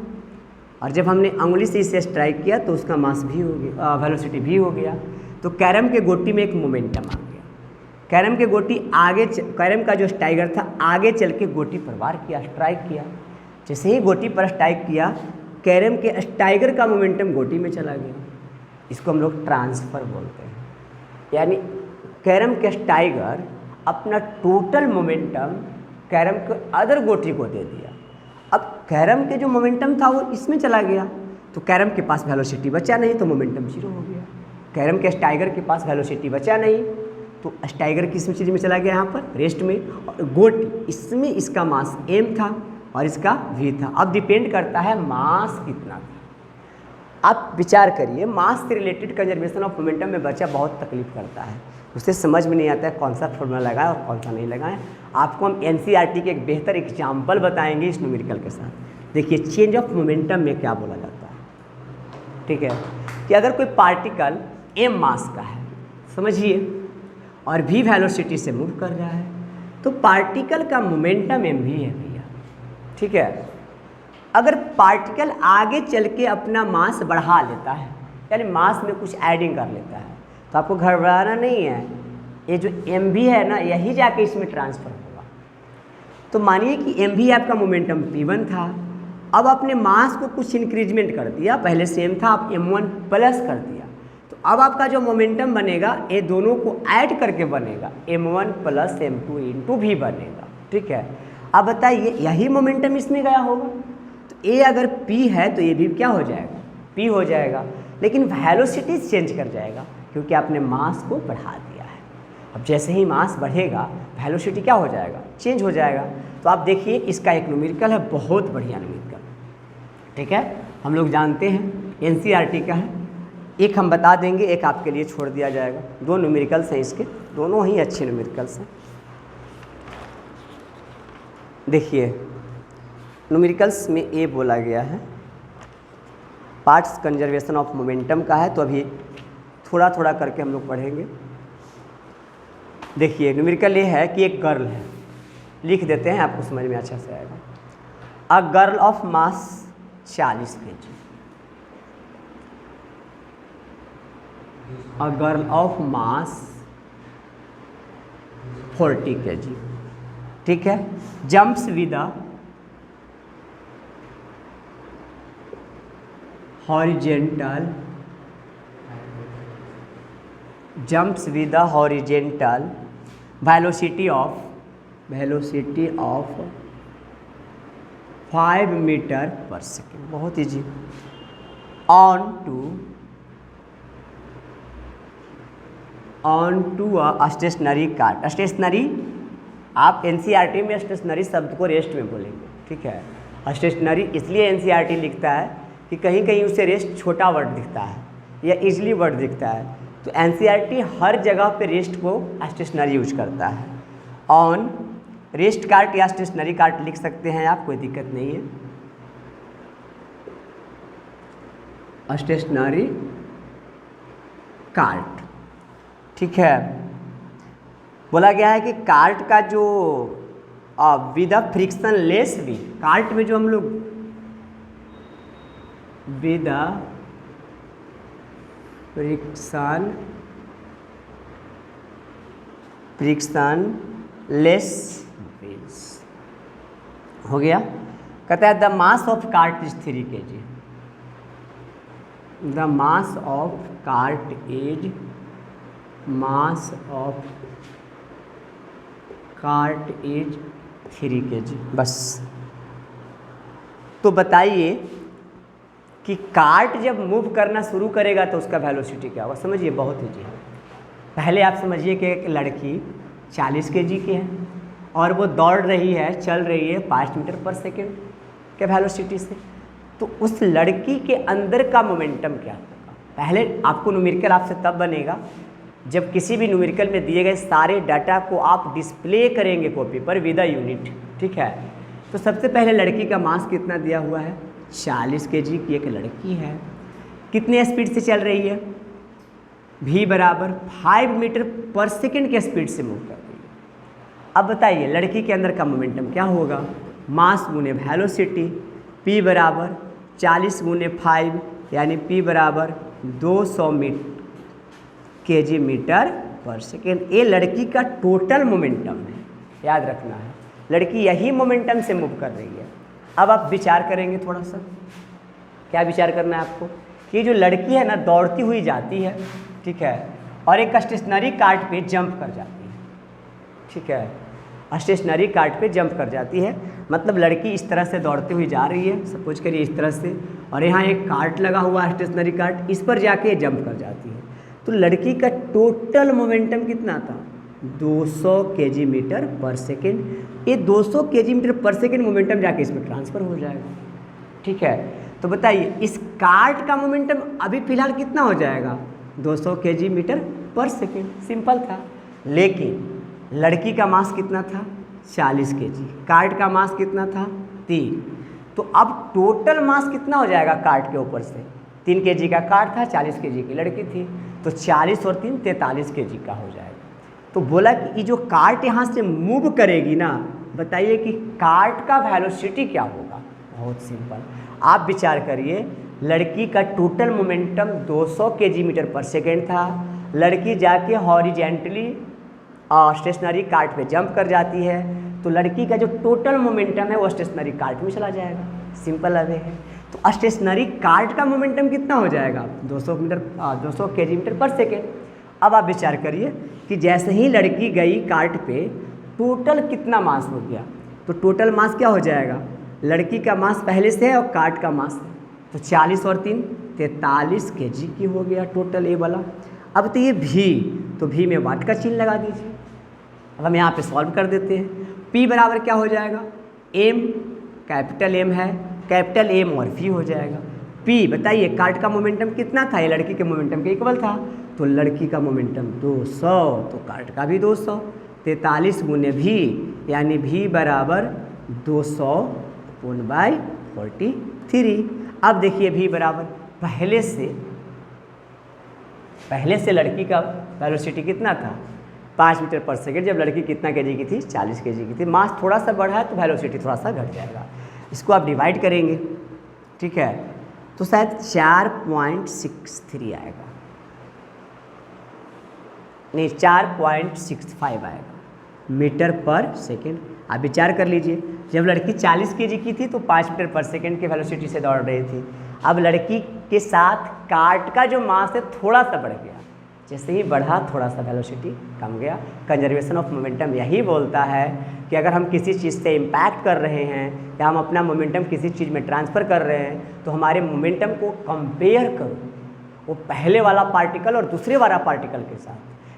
और जब हमने अंगुली से इसे स्ट्राइक किया तो उसका मास भी हो गया, वेलोसिटी भी हो गया। तो कैरम के गोटी में एक मोमेंटम आ गया। कैरम के गोटी आगे, कैरम का जो स्टाइगर था आगे चल के गोटी पर वार किया, स्ट्राइक किया। जैसे ही गोटी पर स्ट्राइक किया, कैरम के स्टाइगर का मोमेंटम गोटी में चला गया। इसको हम लोग ट्रांसफ़र बोलते हैं। यानी कैरम के स्टाइगर अपना टोटल मोमेंटम कैरम के अदर गोटी को दे दिया। अब कैरम के जो मोमेंटम था वो इसमें चला गया, तो कैरम के पास वेलोसिटी बचा नहीं, तो मोमेंटम जीरो हो गया। कैरम के स्टाइगर के पास वेलोसिटी बचा नहीं, तो स्टाइगर किस चीज़ में चला गया, यहाँ पर रेस्ट में, और गोटी इसमें इसका मास m था और इसका v था। अब डिपेंड करता है मास कितना था। आप विचार करिए, मास से रिलेटेड कंजर्वेशन ऑफ मोमेंटम में बच्चा बहुत तकलीफ करता है, उसे समझ में नहीं आता है कौन सा फॉर्मूला लगाएं और कौन सा नहीं लगाएं। आपको हम एनसीईआरटी के एक बेहतर एग्जाम्पल बताएंगे इस न्यूमेरिकल के साथ। देखिए चेंज ऑफ मोमेंटम में क्या बोला जाता है, ठीक है, कि अगर कोई पार्टिकल m मास का है, समझिए, और v वेलोसिटी से मूव कर रहा है, तो पार्टिकल का मोमेंटम m भी है भैया, ठीक है। अगर पार्टिकल आगे चल के अपना मास बढ़ा लेता है, यानी मास में कुछ एडिंग कर लेता है, तो आपको घबराना नहीं है, ये जो m भी है ना, यही जाके इसमें ट्रांसफ़र होगा। तो मानिए कि m भी आपका मोमेंटम p1 था, अब आपने मास को कुछ इंक्रीजमेंट कर दिया, पहले से m था, आप m1 प्लस कर दिया, तो अब आपका जो मोमेंटम बनेगा ये दोनों को ऐड करके बनेगा, m1 प्लस m2 इंटू भी बनेगा, ठीक है। अब बताइए यही मोमेंटम इसमें गया होगा, तो a अगर p है तो ये भी क्या हो जाएगा, p हो जाएगा, लेकिन वेलोसिटी चेंज कर जाएगा क्योंकि आपने मास को बढ़ा दिया है। अब जैसे ही मास बढ़ेगा वेलोसिटी क्या हो जाएगा, चेंज हो जाएगा। तो आप देखिए इसका एक न्यूमेरिकल है, बहुत बढ़िया न्यूमेरिकल, ठीक है, हम लोग जानते हैं एनसीईआरटी का है। एक हम बता देंगे, एक आपके लिए छोड़ दिया जाएगा। दो न्यूमेरिकल्स हैं इसके, दोनों ही अच्छे न्यूमेरिकल्स हैं। देखिए न्यूमेरिकल्स में ये बोला गया है पार्ट्स कंजर्वेशन ऑफ मोमेंटम का है, तो अभी थोड़ा थोड़ा करके हम लोग पढ़ेंगे। देखिए न्यूमेरिकल ये है कि एक गर्ल है, लिख देते हैं, आपको समझ में अच्छा से आएगा। A girl of mass 40 kg, a girl of mass 40 kg, ठीक है, jumps with a horizontal, jumps with the horizontal velocity of 5 metre per second, बहुत easy, on to a stationary cart. Stationary आप एनसीईआरटी में stationary शब्द को rest में बोलेंगे, ठीक है। स्टेशनरी इसलिए एनसीईआरटी लिखता है कि कहीं कहीं उसे रेस्ट छोटा वर्ड दिखता है या इजली वर्ड दिखता है, तो एनसीईआरटी हर जगह पे रेस्ट को स्टेशनरी यूज करता है। ऑन रेस्ट कार्ट या स्टेशनरी कार्ट लिख सकते हैं आप, कोई दिक्कत नहीं है। स्टेशनरी कार्ट, ठीक है। बोला गया है कि कार्ट का जो विद फ्रिक्शन लेस भी, कार्ट में जो हम लोग विद फ्रिक्शन लेस व्हील्स हो गया। कहता है the mass of cart is 3 kg। The mass of cart is 3 kg। बस। तो बताइए कि कार्ट जब मूव करना शुरू करेगा तो उसका वेलोसिटी क्या होगा। समझिए, बहुत ईजी है। पहले आप समझिए कि एक लड़की 40 kg की है और वो दौड़ रही है, चल रही है 5 मीटर पर सेकेंड के वेलोसिटी से। तो उस लड़की के अंदर का मोमेंटम क्या होगा। पहले आपको न्यूमेरिकल आपसे तब बनेगा जब किसी भी न्यूमेरिकल में दिए गए सारे डाटा को आप डिस्प्ले करेंगे कॉपी पर विद अ यूनिट, ठीक है। तो सबसे पहले लड़की का मास कितना दिया हुआ है, 40 kg की एक लड़की है। कितने स्पीड से चल रही है, v बराबर 5 मीटर पर सेकेंड के स्पीड से मूव कर रही है। अब बताइए लड़की के अंदर का मोमेंटम क्या होगा, मास गुने वेलोसिटी, p बराबर 40 गुने 5 यानी p बराबर 200 kg मीटर पर सेकेंड। ये लड़की का टोटल मोमेंटम है, याद रखना है। लड़की यही मोमेंटम से मूव कर रही है। अब आप विचार करेंगे थोड़ा सा, क्या विचार करना है आपको कि जो लड़की है ना दौड़ती हुई जाती है, ठीक है, और एक स्टेशनरी कार्ट पे जंप कर जाती है, ठीक है। स्टेशनरी कार्ट पे जंप कर जाती है मतलब लड़की इस तरह से दौड़ती हुई जा रही है, सपोज करिए इस तरह से, और यहाँ एक कार्ट लगा हुआ है स्टेशनरी कार्ट, इस पर जाके जंप कर जाती है। तो लड़की का टोटल मोमेंटम कितना था, 200 kg मीटर पर सेकेंड। ये 200 kg metre per second momentum जाके इसमें ट्रांसफ़र हो जाएगा, ठीक है। तो बताइए इस कार्ट का मोमेंटम अभी फिलहाल कितना हो जाएगा, 200 kg metre per second, simple था। लेकिन लड़की का मास कितना था, 40 kg, कार्ट का मास कितना था, 3। तो अब टोटल मास कितना हो जाएगा कार्ट के ऊपर से, 3 kg का कार्ट था, 40 kg की लड़की थी, तो 40 और 3 43 kg का हो जाएगा। तो बोला कि ये जो कार्ट यहाँ से मूव करेगी ना, बताइए कि कार्ट का वेलोसिटी क्या होगा। बहुत सिंपल, आप विचार करिए, लड़की का total momentum 200 kg metre per second था। लड़की जाके हॉरिजेंटली स्टेशनरी कार्ट पे जंप कर जाती है, तो लड़की का जो टोटल मोमेंटम है वो स्टेशनरी कार्ट में चला जाएगा। सिंपल अवे है। तो स्टेशनरी कार्ट का मोमेंटम कितना हो जाएगा, 200 kg मीटर पर सेकेंड। अब आप विचार करिए कि जैसे ही लड़की गई कार्ट पे, टोटल कितना मास हो गया। तो टोटल मास क्या हो जाएगा, लड़की का मास पहले से है और कार्ट का मास है, तो 40 और 3 43 kg की हो गया टोटल ये वाला। अब तो ये भी, तो भी में वाट का चिन्ह लगा दीजिए। अब हम यहाँ पे सॉल्व कर देते हैं। P बराबर क्या हो जाएगा, M, कैपिटल M है, कैपिटल M और V हो जाएगा। P बताइए कार्ट का मोमेंटम कितना था, ये लड़की के मोमेंटम के इक्वल था, तो लड़की का मोमेंटम 200, तो कार्ट का भी 200, 43 गुने V यानी V बराबर 200/43। अब देखिए V बराबर पहले से लड़की का वेलोसिटी कितना था, 5 मीटर पर सेकेंड। जब लड़की कितना kg की थी, 40 kg की थी। मास थोड़ा सा बढ़ा है तो वेलोसिटी थोड़ा सा घट जाएगा। इसको आप डिवाइड करेंगे, ठीक है, तो शायद 4.63 आएगा, नहीं 4.65 आएगा मीटर पर सेकेंड। आप विचार कर लीजिए, जब लड़की 40 kg की थी तो 5 मीटर पर सेकेंड के वेलोसिटी से दौड़ रही थी। अब लड़की के साथ कार्ट का जो मास है थोड़ा सा बढ़ गया, जैसे ही बढ़ा थोड़ा सा वेलोसिटी कम गया। कंजर्वेशन ऑफ मोमेंटम यही बोलता है कि अगर हम किसी चीज़ से इम्पैक्ट कर रहे हैं या हम अपना मोमेंटम किसी चीज़ में ट्रांसफ़र कर रहे हैं, तो हमारे मोमेंटम को कंपेयर करो वो पहले वाला पार्टिकल और दूसरे वाला पार्टिकल के साथ।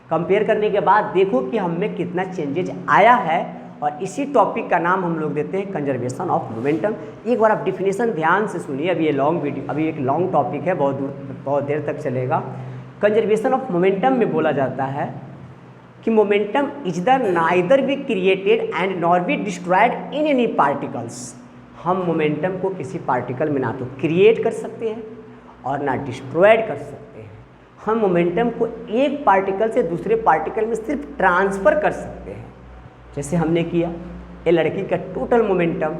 कंपेयर करने के बाद देखो कि हम में कितना चेंजेज आया है, और इसी टॉपिक का नाम हम लोग देते हैं कंजर्वेशन ऑफ मोमेंटम। एक बार आप डिफिनेशन ध्यान से सुनिए, अभी ये लॉन्ग वीडियो, अभी एक लॉन्ग टॉपिक है, बहुत देर तक चलेगा। कंजर्वेशन ऑफ मोमेंटम में बोला जाता है कि momentum is the neither be created and nor be destroyed in any particles. हम मोमेंटम को किसी पार्टिकल में ना तो क्रिएट कर सकते हैं और ना डिस्ट्रॉयड कर सकते हैं। हम मोमेंटम को एक पार्टिकल से दूसरे पार्टिकल में सिर्फ ट्रांसफ़र कर सकते हैं, जैसे हमने किया। ये लड़की का टोटल मोमेंटम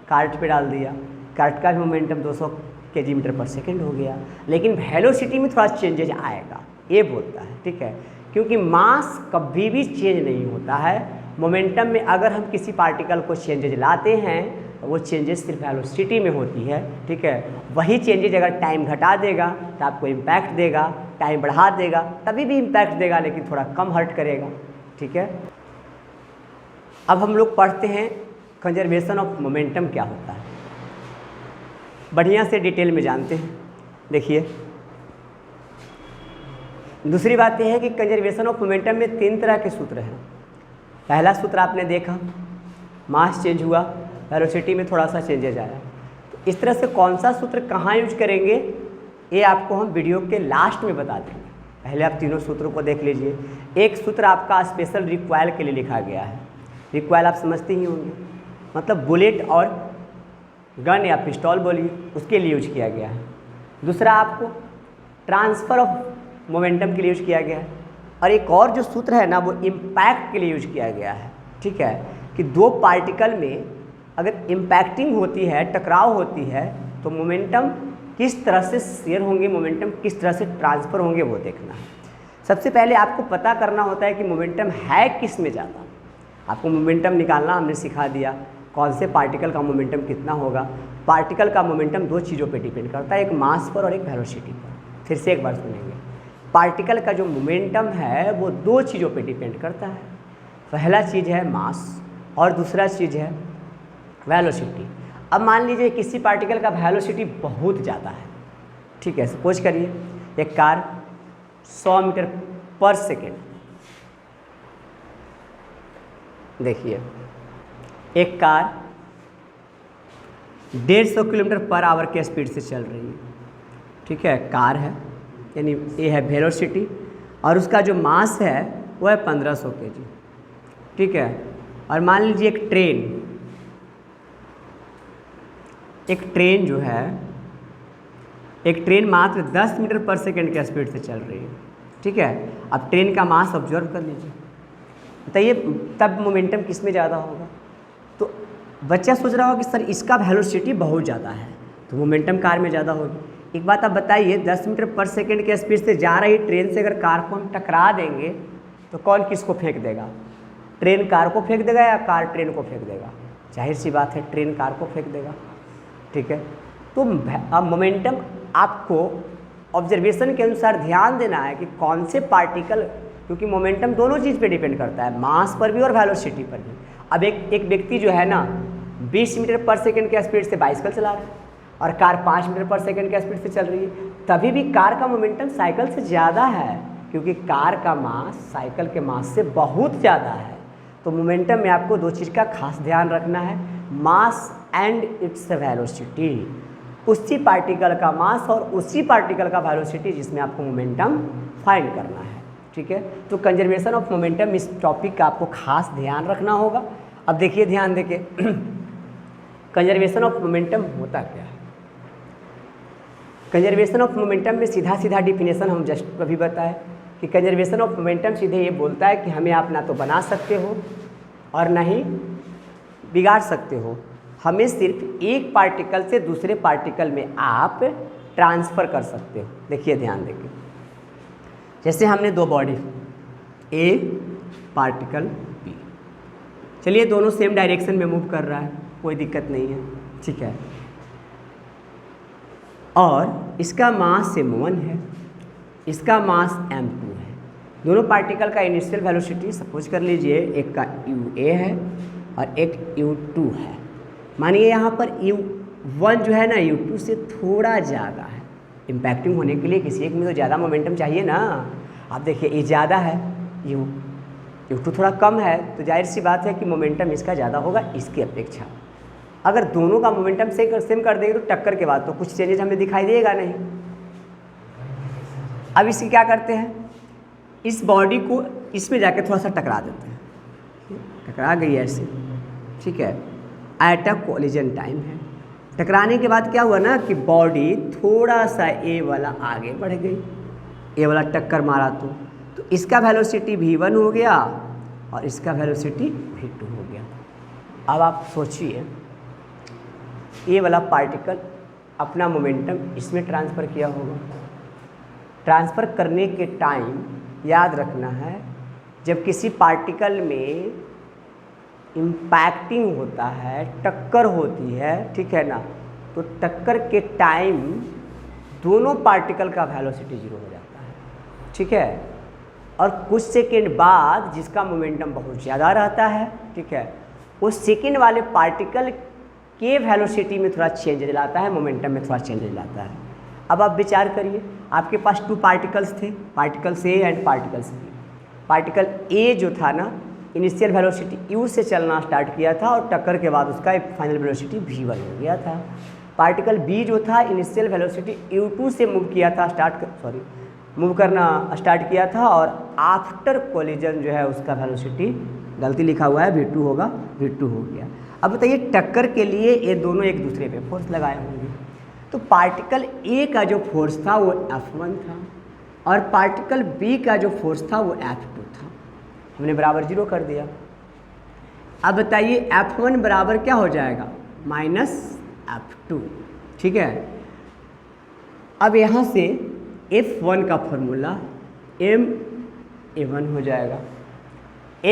कार्ट पे डाल दिया, कार्ट का भी मोमेंटम 200 kg/s हो गया, लेकिन वेलोसिटी में थोड़ा चेंजेज आएगा, ये बोलता है, ठीक है। क्योंकि मास कभी भी चेंज नहीं होता है। मोमेंटम में अगर हम किसी पार्टिकल को चेंजेज लाते हैं तो वो चेंजेस सिर्फ वेलोसिटी में होती है, ठीक है। वही चेंजेज अगर टाइम घटा देगा तो आपको इम्पैक्ट देगा, टाइम बढ़ा देगा तभी भी इम्पैक्ट देगा, लेकिन थोड़ा कम हर्ट करेगा, ठीक है। अब हम लोग पढ़ते हैं कंजर्वेशन ऑफ मोमेंटम क्या होता है, बढ़िया से डिटेल में जानते हैं। देखिए, दूसरी बात यह है कि कंजर्वेशन ऑफ मोमेंटम में 3 तरह के सूत्र हैं। पहला सूत्र आपने देखा, मास चेंज हुआ, वेलोसिटी में थोड़ा सा चेंजेज आया। तो इस तरह से कौन सा सूत्र कहाँ यूज करेंगे ये आपको हम वीडियो के लास्ट में बता देंगे। पहले आप तीनों सूत्रों को देख लीजिए। एक सूत्र आपका स्पेशल रिक्वायल के लिए लिखा गया है। रिक्वायल आप समझते ही होंगे, मतलब बुलेट और गन या पिस्टल बोलिए, उसके लिए यूज किया गया है। दूसरा आपको ट्रांसफ़र ऑफ मोमेंटम के लिए यूज किया गया है। और एक और जो सूत्र है ना, वो इम्पैक्ट के लिए यूज किया गया है, ठीक है। कि दो पार्टिकल में अगर इम्पैक्टिंग होती है, टकराव होती है, तो मोमेंटम किस तरह से शेयर होंगे, मोमेंटम किस तरह से ट्रांसफ़र होंगे, वो देखना है। सबसे पहले आपको पता करना होता है कि मोमेंटम है किस में ज़्यादा। आपको मोमेंटम निकालना हमने सिखा दिया, कौन से पार्टिकल का मोमेंटम कितना होगा। पार्टिकल का मोमेंटम 2 चीज़ों पे डिपेंड करता है, एक मास पर और एक वेलोसिटी पर। फिर से एक बार सुनेंगे, पार्टिकल का जो मोमेंटम है वो 2 चीज़ों पे डिपेंड करता है। पहला चीज़ है मास और दूसरा चीज़ है वेलोसिटी। अब मान लीजिए किसी पार्टिकल का वेलोसिटी बहुत ज़्यादा है, ठीक है। सपोज करिए एक कार 100 मीटर/सेकेंड, देखिए एक कार 150 किलोमीटर/आवर के स्पीड से चल रही है, ठीक है। कार है, यानी ये है वेलोसिटी, और उसका जो मास है वो है 1500 kg, ठीक है। और मान लीजिए एक ट्रेन जो है, एक ट्रेन मात्र 10 मीटर/सेकेंड के स्पीड से चल रही है, ठीक है। अब ट्रेन का मास ऑब्जर्व कर लीजिए, बताइए तब मोमेंटम किस में ज़्यादा होगा। तो बच्चा सोच रहा होगा कि सर इसका वेलोसिटी बहुत ज़्यादा है तो मोमेंटम कार में ज़्यादा होगी। एक बात आप बताइए, 10 मीटर/सेकेंड के स्पीड से जा रही ट्रेन से अगर कार को हम टकरा देंगे तो कौन किसको फेंक देगा? ट्रेन कार को फेंक देगा या कार ट्रेन को फेंक देगा? जाहिर सी बात है ट्रेन कार को फेंक देगा, ठीक है। तो अब मोमेंटम आपको ऑब्जर्वेशन के अनुसार ध्यान देना है कि कौन से पार्टिकल, क्योंकि मोमेंटम दोनों चीज़ पे डिपेंड करता है, मास पर भी और वेलोसिटी पर भी। अब एक व्यक्ति जो है ना 20 मीटर/सेकेंड के स्पीड से बाइसिकल चला रहा है और कार 5 मीटर/सेकेंड के स्पीड से चल रही है, तभी भी कार का मोमेंटम साइकिल से ज़्यादा है, क्योंकि कार का मास साइकिल के मास से बहुत ज़्यादा है। तो मोमेंटम में आपको 2 चीज़ का खास ध्यान रखना है, मास एंड इट्स वेलोसिटी। उसी पार्टिकल का मास और उसी पार्टिकल का वेलोसिटी जिसमें आपको मोमेंटम फाइंड करना है, ठीक है। तो कंजर्वेशन ऑफ मोमेंटम इस टॉपिक का आपको खास ध्यान रखना होगा। अब देखिए, ध्यान देके कंजर्वेशन ऑफ मोमेंटम होता क्या है। कंजर्वेशन ऑफ मोमेंटम में सीधा सीधा डिफिनेशन हम जस्ट अभी बताए कि कंजर्वेशन ऑफ मोमेंटम सीधे ये बोलता है कि हमें आप ना तो बना सकते हो और ना ही बिगाड़ सकते हो, हमें सिर्फ एक पार्टिकल से दूसरे पार्टिकल में आप ट्रांसफ़र कर सकते हो। देखिए ध्यान देके, जैसे हमने 2 बॉडी, ए पार्टिकल बी, चलिए दोनों सेम डायरेक्शन में मूव कर रहा है, कोई दिक्कत नहीं है, ठीक है। और इसका मास m1 है, इसका मास m2 है। दोनों पार्टिकल का इनिशियल वेलोसिटी सपोज कर लीजिए एक का u(a) है और एक u(2) है। मानिए यहाँ पर u1 जो है ना u2 से थोड़ा ज़्यादा है। इम्पैक्टिंग होने के लिए किसी एक में तो ज़्यादा मोमेंटम चाहिए ना। आप देखिए ये ज़्यादा है, u2 थोड़ा कम है, तो जाहिर सी बात है कि मोमेंटम इसका ज़्यादा होगा इसकी अपेक्षा। अगर दोनों का मोमेंटम सेम कर देंगे तो टक्कर के बाद तो कुछ चेंजेस हमें दिखाई देगा नहीं। अब इसे क्या करते हैं, इस बॉडी को इसमें जाके थोड़ा सा टकरा देते हैं, टकरा गई ऐसे, ठीक है, एट अ कोलिजन टाइम है। टकराने के बाद क्या हुआ ना कि बॉडी थोड़ा सा ए वाला आगे बढ़ गई, ए वाला टक्कर मारा तो इसका वेलोसिटी v1 हो गया और इसका वेलोसिटी v2 हो गया। अब आप सोचिए, ये वाला पार्टिकल अपना मोमेंटम इसमें ट्रांसफ़र किया होगा। ट्रांसफ़र करने के टाइम याद रखना है, जब किसी पार्टिकल में इम्पैक्टिंग होता है, टक्कर होती है, ठीक है ना, तो टक्कर के टाइम दोनों पार्टिकल का वेलोसिटी 0 हो जाता है, ठीक है। और कुछ सेकेंड बाद जिसका मोमेंटम बहुत ज़्यादा रहता है, ठीक है, उस सेकेंड वाले पार्टिकल के वेलोसिटी में थोड़ा चेंज लाता है, मोमेंटम में थोड़ा चेंज लाता है। अब आप विचार करिए, आपके पास 2 पार्टिकल्स थे, particles A and particles B. Particle A जो था ना, इनिशियल वेलोसिटी u से चलना स्टार्ट किया था और टक्कर के बाद उसका फाइनल वेलोसिटी v1 हो गया था। पार्टिकल बी जो था, इनिशियल वेलोसिटी u2 से मूव करना स्टार्ट किया था और आफ्टर कोलिजन जो है उसका वेलोसिटी, गलती लिखा हुआ है, v2 होगा, v2 हो गया। अब बताइए, टक्कर के लिए ये दोनों एक दूसरे पे फोर्स लगाए होंगे, तो पार्टिकल ए का जो फोर्स था वो F1 था और पार्टिकल बी का जो फोर्स था वो F2 था। हमने बराबर 0 कर दिया। अब बताइए, F1 बराबर क्या हो जाएगा, -F2, ठीक है। अब यहाँ से F1 का फॉर्मूला ma1 हो जाएगा,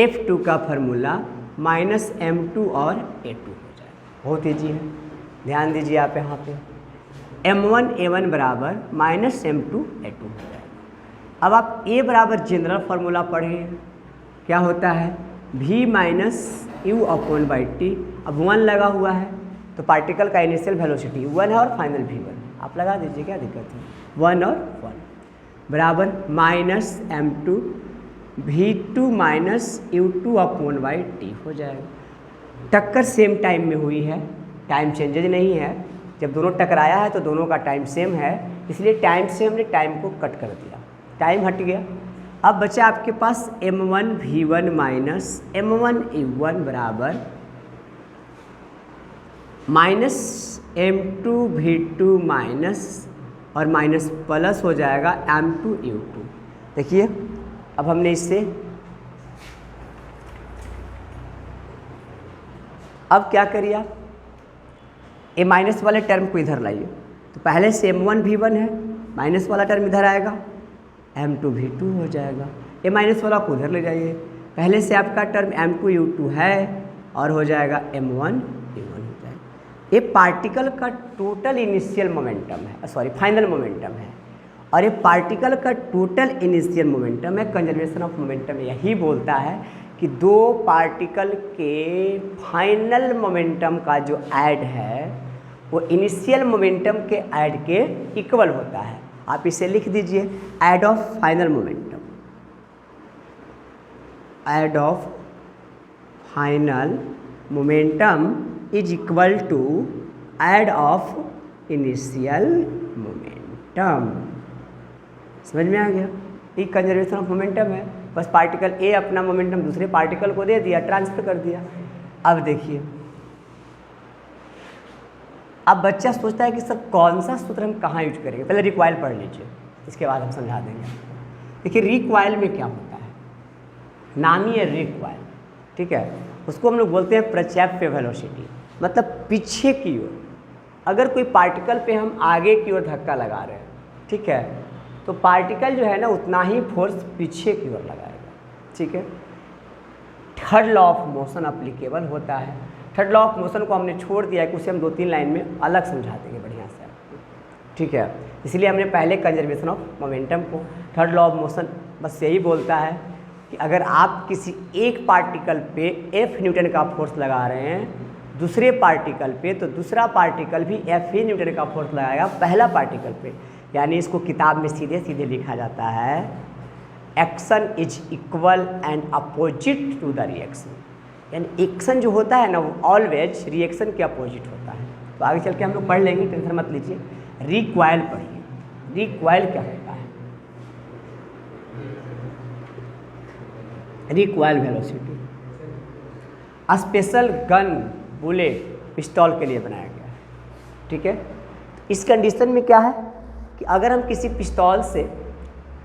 F2 का फार्मूला -m2 और a2 हो जाएगा। बहुत ईजी है, ध्यान दीजिए आप यहाँ पे, m1 a1 बराबर -m2 a2 हो जाएगा। अब आप a बराबर जनरल फार्मूला पढ़िए, क्या होता है, v - u/t। अब 1 लगा हुआ है तो पार्टिकल का इनिशियल वेलोसिटी 1 है और फाइनल v1, आप लगा दीजिए, क्या दिक्कत है, 1 और 1 बराबर -m2 v2 - u/t हो जाएगा। टक्कर सेम टाइम में हुई है, टाइम चेंजेज नहीं है, जब दोनों टकराया है तो दोनों का टाइम सेम है, इसलिए टाइम से हमने टाइम को कट कर दिया, टाइम हट गया। अब बचा आपके पास m1 v1 - m1 u1 बराबर -m2 v2 और माइनस प्लस हो जाएगा m2 u2। देखिए, अब हमने इससे अब क्या करिए आप, ये माइनस वाले टर्म को इधर लाइए, तो पहले से m1 v1 है, माइनस वाला टर्म इधर आएगा, m2 v2 हो जाएगा। ये माइनस वाला को उधर ले जाइए, पहले से आपका टर्म m2 u2 है और हो जाएगा m1 u1 हो जाएगा। ये पार्टिकल का टोटल इनिशियल मोमेंटम है, सॉरी फाइनल मोमेंटम है, और ये पार्टिकल का टोटल इनिशियल मोमेंटम है। कंजर्वेशन ऑफ मोमेंटम यही बोलता है कि दो पार्टिकल के फाइनल मोमेंटम का जो ऐड है वो इनिशियल मोमेंटम के ऐड के इक्वल होता है। आप इसे लिख दीजिए, add of final momentum, add of final momentum is equal to add of initial momentum. समझ में आ गया? ये कंजर्वेशन ऑफ मोमेंटम है, बस पार्टिकल ए अपना मोमेंटम दूसरे पार्टिकल को दे दिया, ट्रांसफर कर दिया। अब देखिए, अब बच्चा सोचता है कि सर कौन सा सूत्र हम कहाँ यूज करेंगे, पहले रिक्वायल पढ़ लीजिए, इसके बाद हम समझा देंगे। देखिए, रिक्वायल में क्या होता है, नाम ही है रिक्वायल, ठीक है, उसको हम लोग बोलते हैं प्रक्षेप्य वेलोसिटी, मतलब पीछे की ओर। अगर कोई पार्टिकल पे हम आगे की ओर धक्का लगा रहे हैं, ठीक है, तो पार्टिकल जो है ना उतना ही फोर्स पीछे की ओर लगाएगा, ठीक है। Third law of motion applicable होता है। थर्ड लॉ ऑफ मोशन को हमने छोड़ दिया है कि उसे हम 2-3 लाइन में अलग समझा देंगे बढ़िया से आपको, ठीक है। इसलिए हमने पहले कंजर्वेशन ऑफ मोमेंटम को, थर्ड लॉ ऑफ मोशन बस यही बोलता है कि अगर आप किसी एक पार्टिकल पे F न्यूटन का फोर्स लगा रहे हैं दूसरे पार्टिकल पे, तो दूसरा पार्टिकल भी F न्यूटन का फोर्स लगाएगा पहला पार्टिकल पे। यानी इसको किताब में सीधे सीधे लिखा जाता है, action is equal and opposite to the reaction. यानी एक्शन जो होता है ना वो ऑलवेज रिएक्शन के अपोजिट होता है। तो आगे चल के हम लोग पढ़ लेंगे, टेंशन मत लीजिए। रिक्वायल पढ़िए, रिक्वायल क्या होता है। Recoil velocity. Special gun bullet पिस्तौल के लिए बनाया गया है, ठीक है। इस कंडीशन में क्या है कि अगर हम किसी पिस्तौल से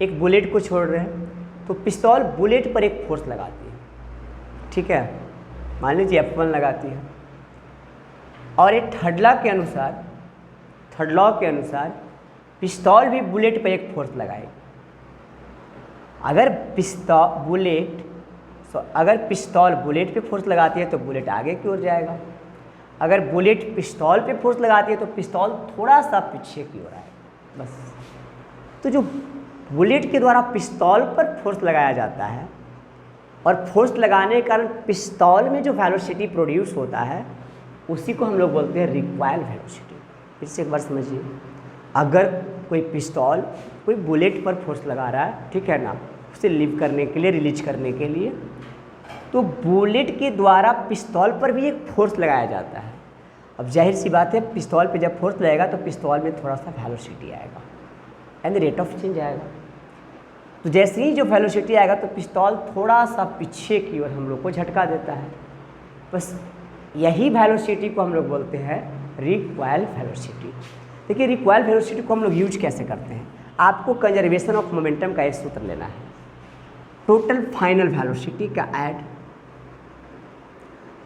एक बुलेट को छोड़ रहे हैं तो पिस्तौल बुलेट पर एक फोर्स लगाती है, ठीक है। मान लीजिए F1 लगाती है और एक थर्ड लॉ के अनुसार पिस्तौल भी बुलेट पर एक फोर्स लगाएगी। अगर पिस्तौल बुलेट पे फोर्स लगाती है तो बुलेट आगे की ओर जाएगा, अगर बुलेट पिस्तौल पे फोर्स लगाती है तो पिस्तौल थोड़ा सा पीछे की ओर आएगा, बस। तो जो बुलेट के द्वारा पिस्तौल पर फोर्स लगाया जाता है और फोर्स लगाने के कारण पिस्तौल में जो वेलोसिटी प्रोड्यूस होता है उसी को हम लोग बोलते हैं रिक्वायल वेलोसिटी। फिर से एक बार समझिए, अगर कोई पिस्तौल कोई बुलेट पर फोर्स लगा रहा है, ठीक है ना, उसे लीव करने के लिए, रिलीज करने के लिए, तो बुलेट के द्वारा पिस्तौल पर भी एक फोर्स लगाया जाता है। अब जाहिर सी बात है, पिस्तौल पे जब फोर्स लगेगा तो पिस्तौल में थोड़ा सा वेलोसिटी आएगा एंड रेट ऑफ चेंज आएगा। तो जैसे ही जो वेलोसिटी आएगा तो पिस्तौल थोड़ा सा पीछे की ओर हम लोग को झटका देता है, बस। यही वेलोसिटी को हम लोग बोलते हैं रिक्वायल वेलोसिटी। देखिए, रिक्वायल वेलोसिटी को हम लोग यूज कैसे करते हैं। आपको कंजर्वेशन ऑफ मोमेंटम का एक सूत्र लेना है, टोटल फाइनल वेलोसिटी का ऐड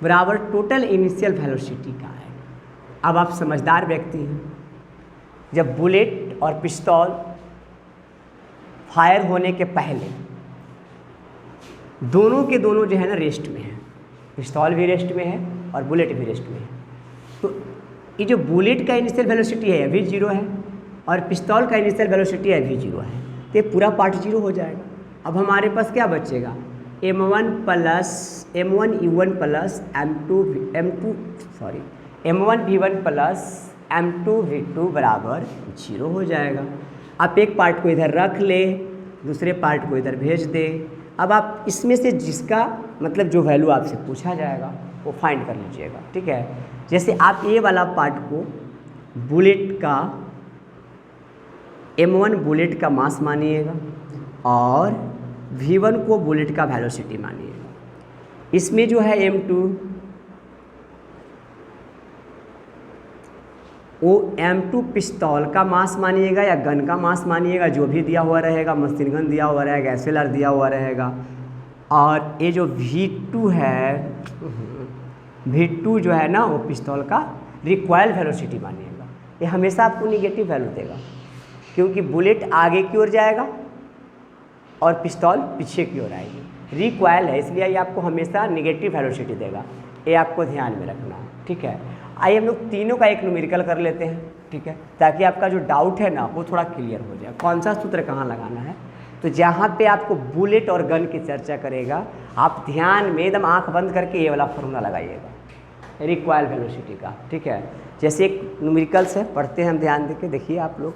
बराबर टोटल इनिशियल वेलोसिटी का ऐड। अब आप समझदार व्यक्ति हैं, जब बुलेट और पिस्तौल फायर होने के पहले दोनों के दोनों जो है ना रेस्ट में है, पिस्तौल भी रेस्ट में है और बुलेट भी रेस्ट में है, तो ये जो बुलेट का इनिशियल वेलोसिटी है अभी 0 है और पिस्तौल का इनिशियल वेलोसिटी अभी 0 है, तो ये पूरा पार्ट 0 हो जाएगा। अब हमारे पास क्या बचेगा, m1 u1 plus m1 v1 plus m2 v2 बराबर 0 हो जाएगा। आप एक पार्ट को इधर रख ले, दूसरे पार्ट को इधर भेज दे। अब आप इसमें से जिसका मतलब जो वैल्यू आपसे पूछा जाएगा वो फाइंड कर लीजिएगा, ठीक है। जैसे आप ये वाला पार्ट को बुलेट का m1 बुलेट का मास मानिएगा और v1 को बुलेट का वेलोसिटी मानिएगा। इसमें जो है m2 वो m2 पिस्तौल का मास मानिएगा या गन का मास मानिएगा, जो भी दिया हुआ रहेगा, मशीन गन दिया हुआ रहेगा, एसएलआर दिया हुआ रहेगा। और ये जो v2 है, v2 जो है ना वो पिस्तौल का रिक्वायल वेलोसिटी मानिएगा। ये हमेशा आपको निगेटिव वैल्यू देगा क्योंकि बुलेट आगे की ओर जाएगा और पिस्तौल पीछे की ओर आएगी। रिक्वायल है इसलिए ये आपको हमेशा निगेटिव वेलोसिटी देगा, ये आपको ध्यान में रखना है, ठीक है। आइए हम लोग तीनों का एक न्यूमेरिकल कर लेते हैं, ठीक है, ताकि आपका जो डाउट है ना वो थोड़ा क्लियर हो जाए, कौन सा सूत्र कहाँ लगाना है। तो जहाँ पे आपको बुलेट और गन की चर्चा करेगा, आप ध्यान में एकदम आंख बंद करके ये वाला फॉर्मूला लगाइएगा रिक्वायल वेलोसिटी का, ठीक है। जैसे एक न्यूमेरिकल्स है, पढ़ते हैं हम, ध्यान देके देखिए आप लोग।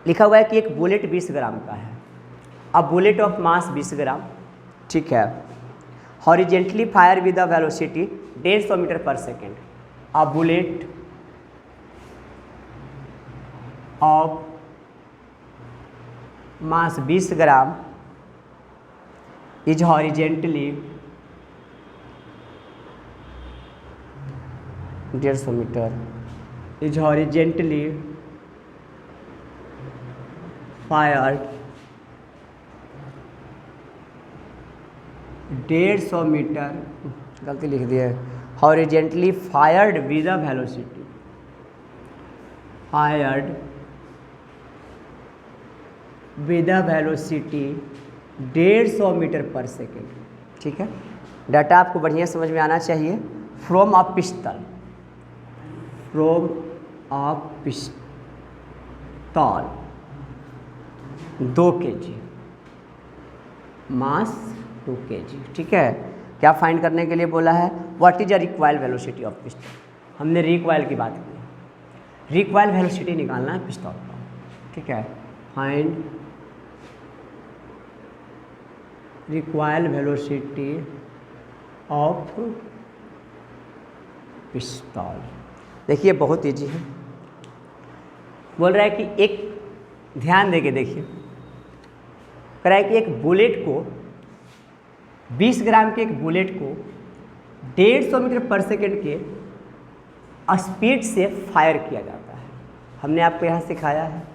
लिखा हुआ है कि एक बुलेट 20 ग्राम का है, अब बुलेट ऑफ मास 20 ग्राम, ठीक है, horizontally fire with the velocity 150 metre per second. A bullet of mass 20 gram is horizontally 150 metre is horizontally fired 150 metre, गलती लिख दिया है, horizontally fired with a velocity, fired with a velocity 150 metre per second, ठीक है। Data आपको बढ़िया समझ में आना चाहिए। फ्रॉम अ पिस्तल, फ्रॉम अ पिस्तौल 2 kg, मास 2 kg, ठीक है। क्या फाइंड करने के लिए बोला है, what is a recoil velocity of पिस्तौल। हमने रिक्वायल की बात की, रिक्वायल वेलोसिटी निकालना है पिस्तौल का, ठीक है। फाइंड रिक्वायल वेलोसिटी ऑफ पिस्तौल। देखिए बहुत ईजी है, बोल रहा है कि एक, ध्यान देके देखिए, कह रहा है कि एक बुलेट को 20 ग्राम के एक बुलेट को 150 मीटर पर सेकेंड के स्पीड से फायर किया जाता है। हमने आपको यहाँ सिखाया है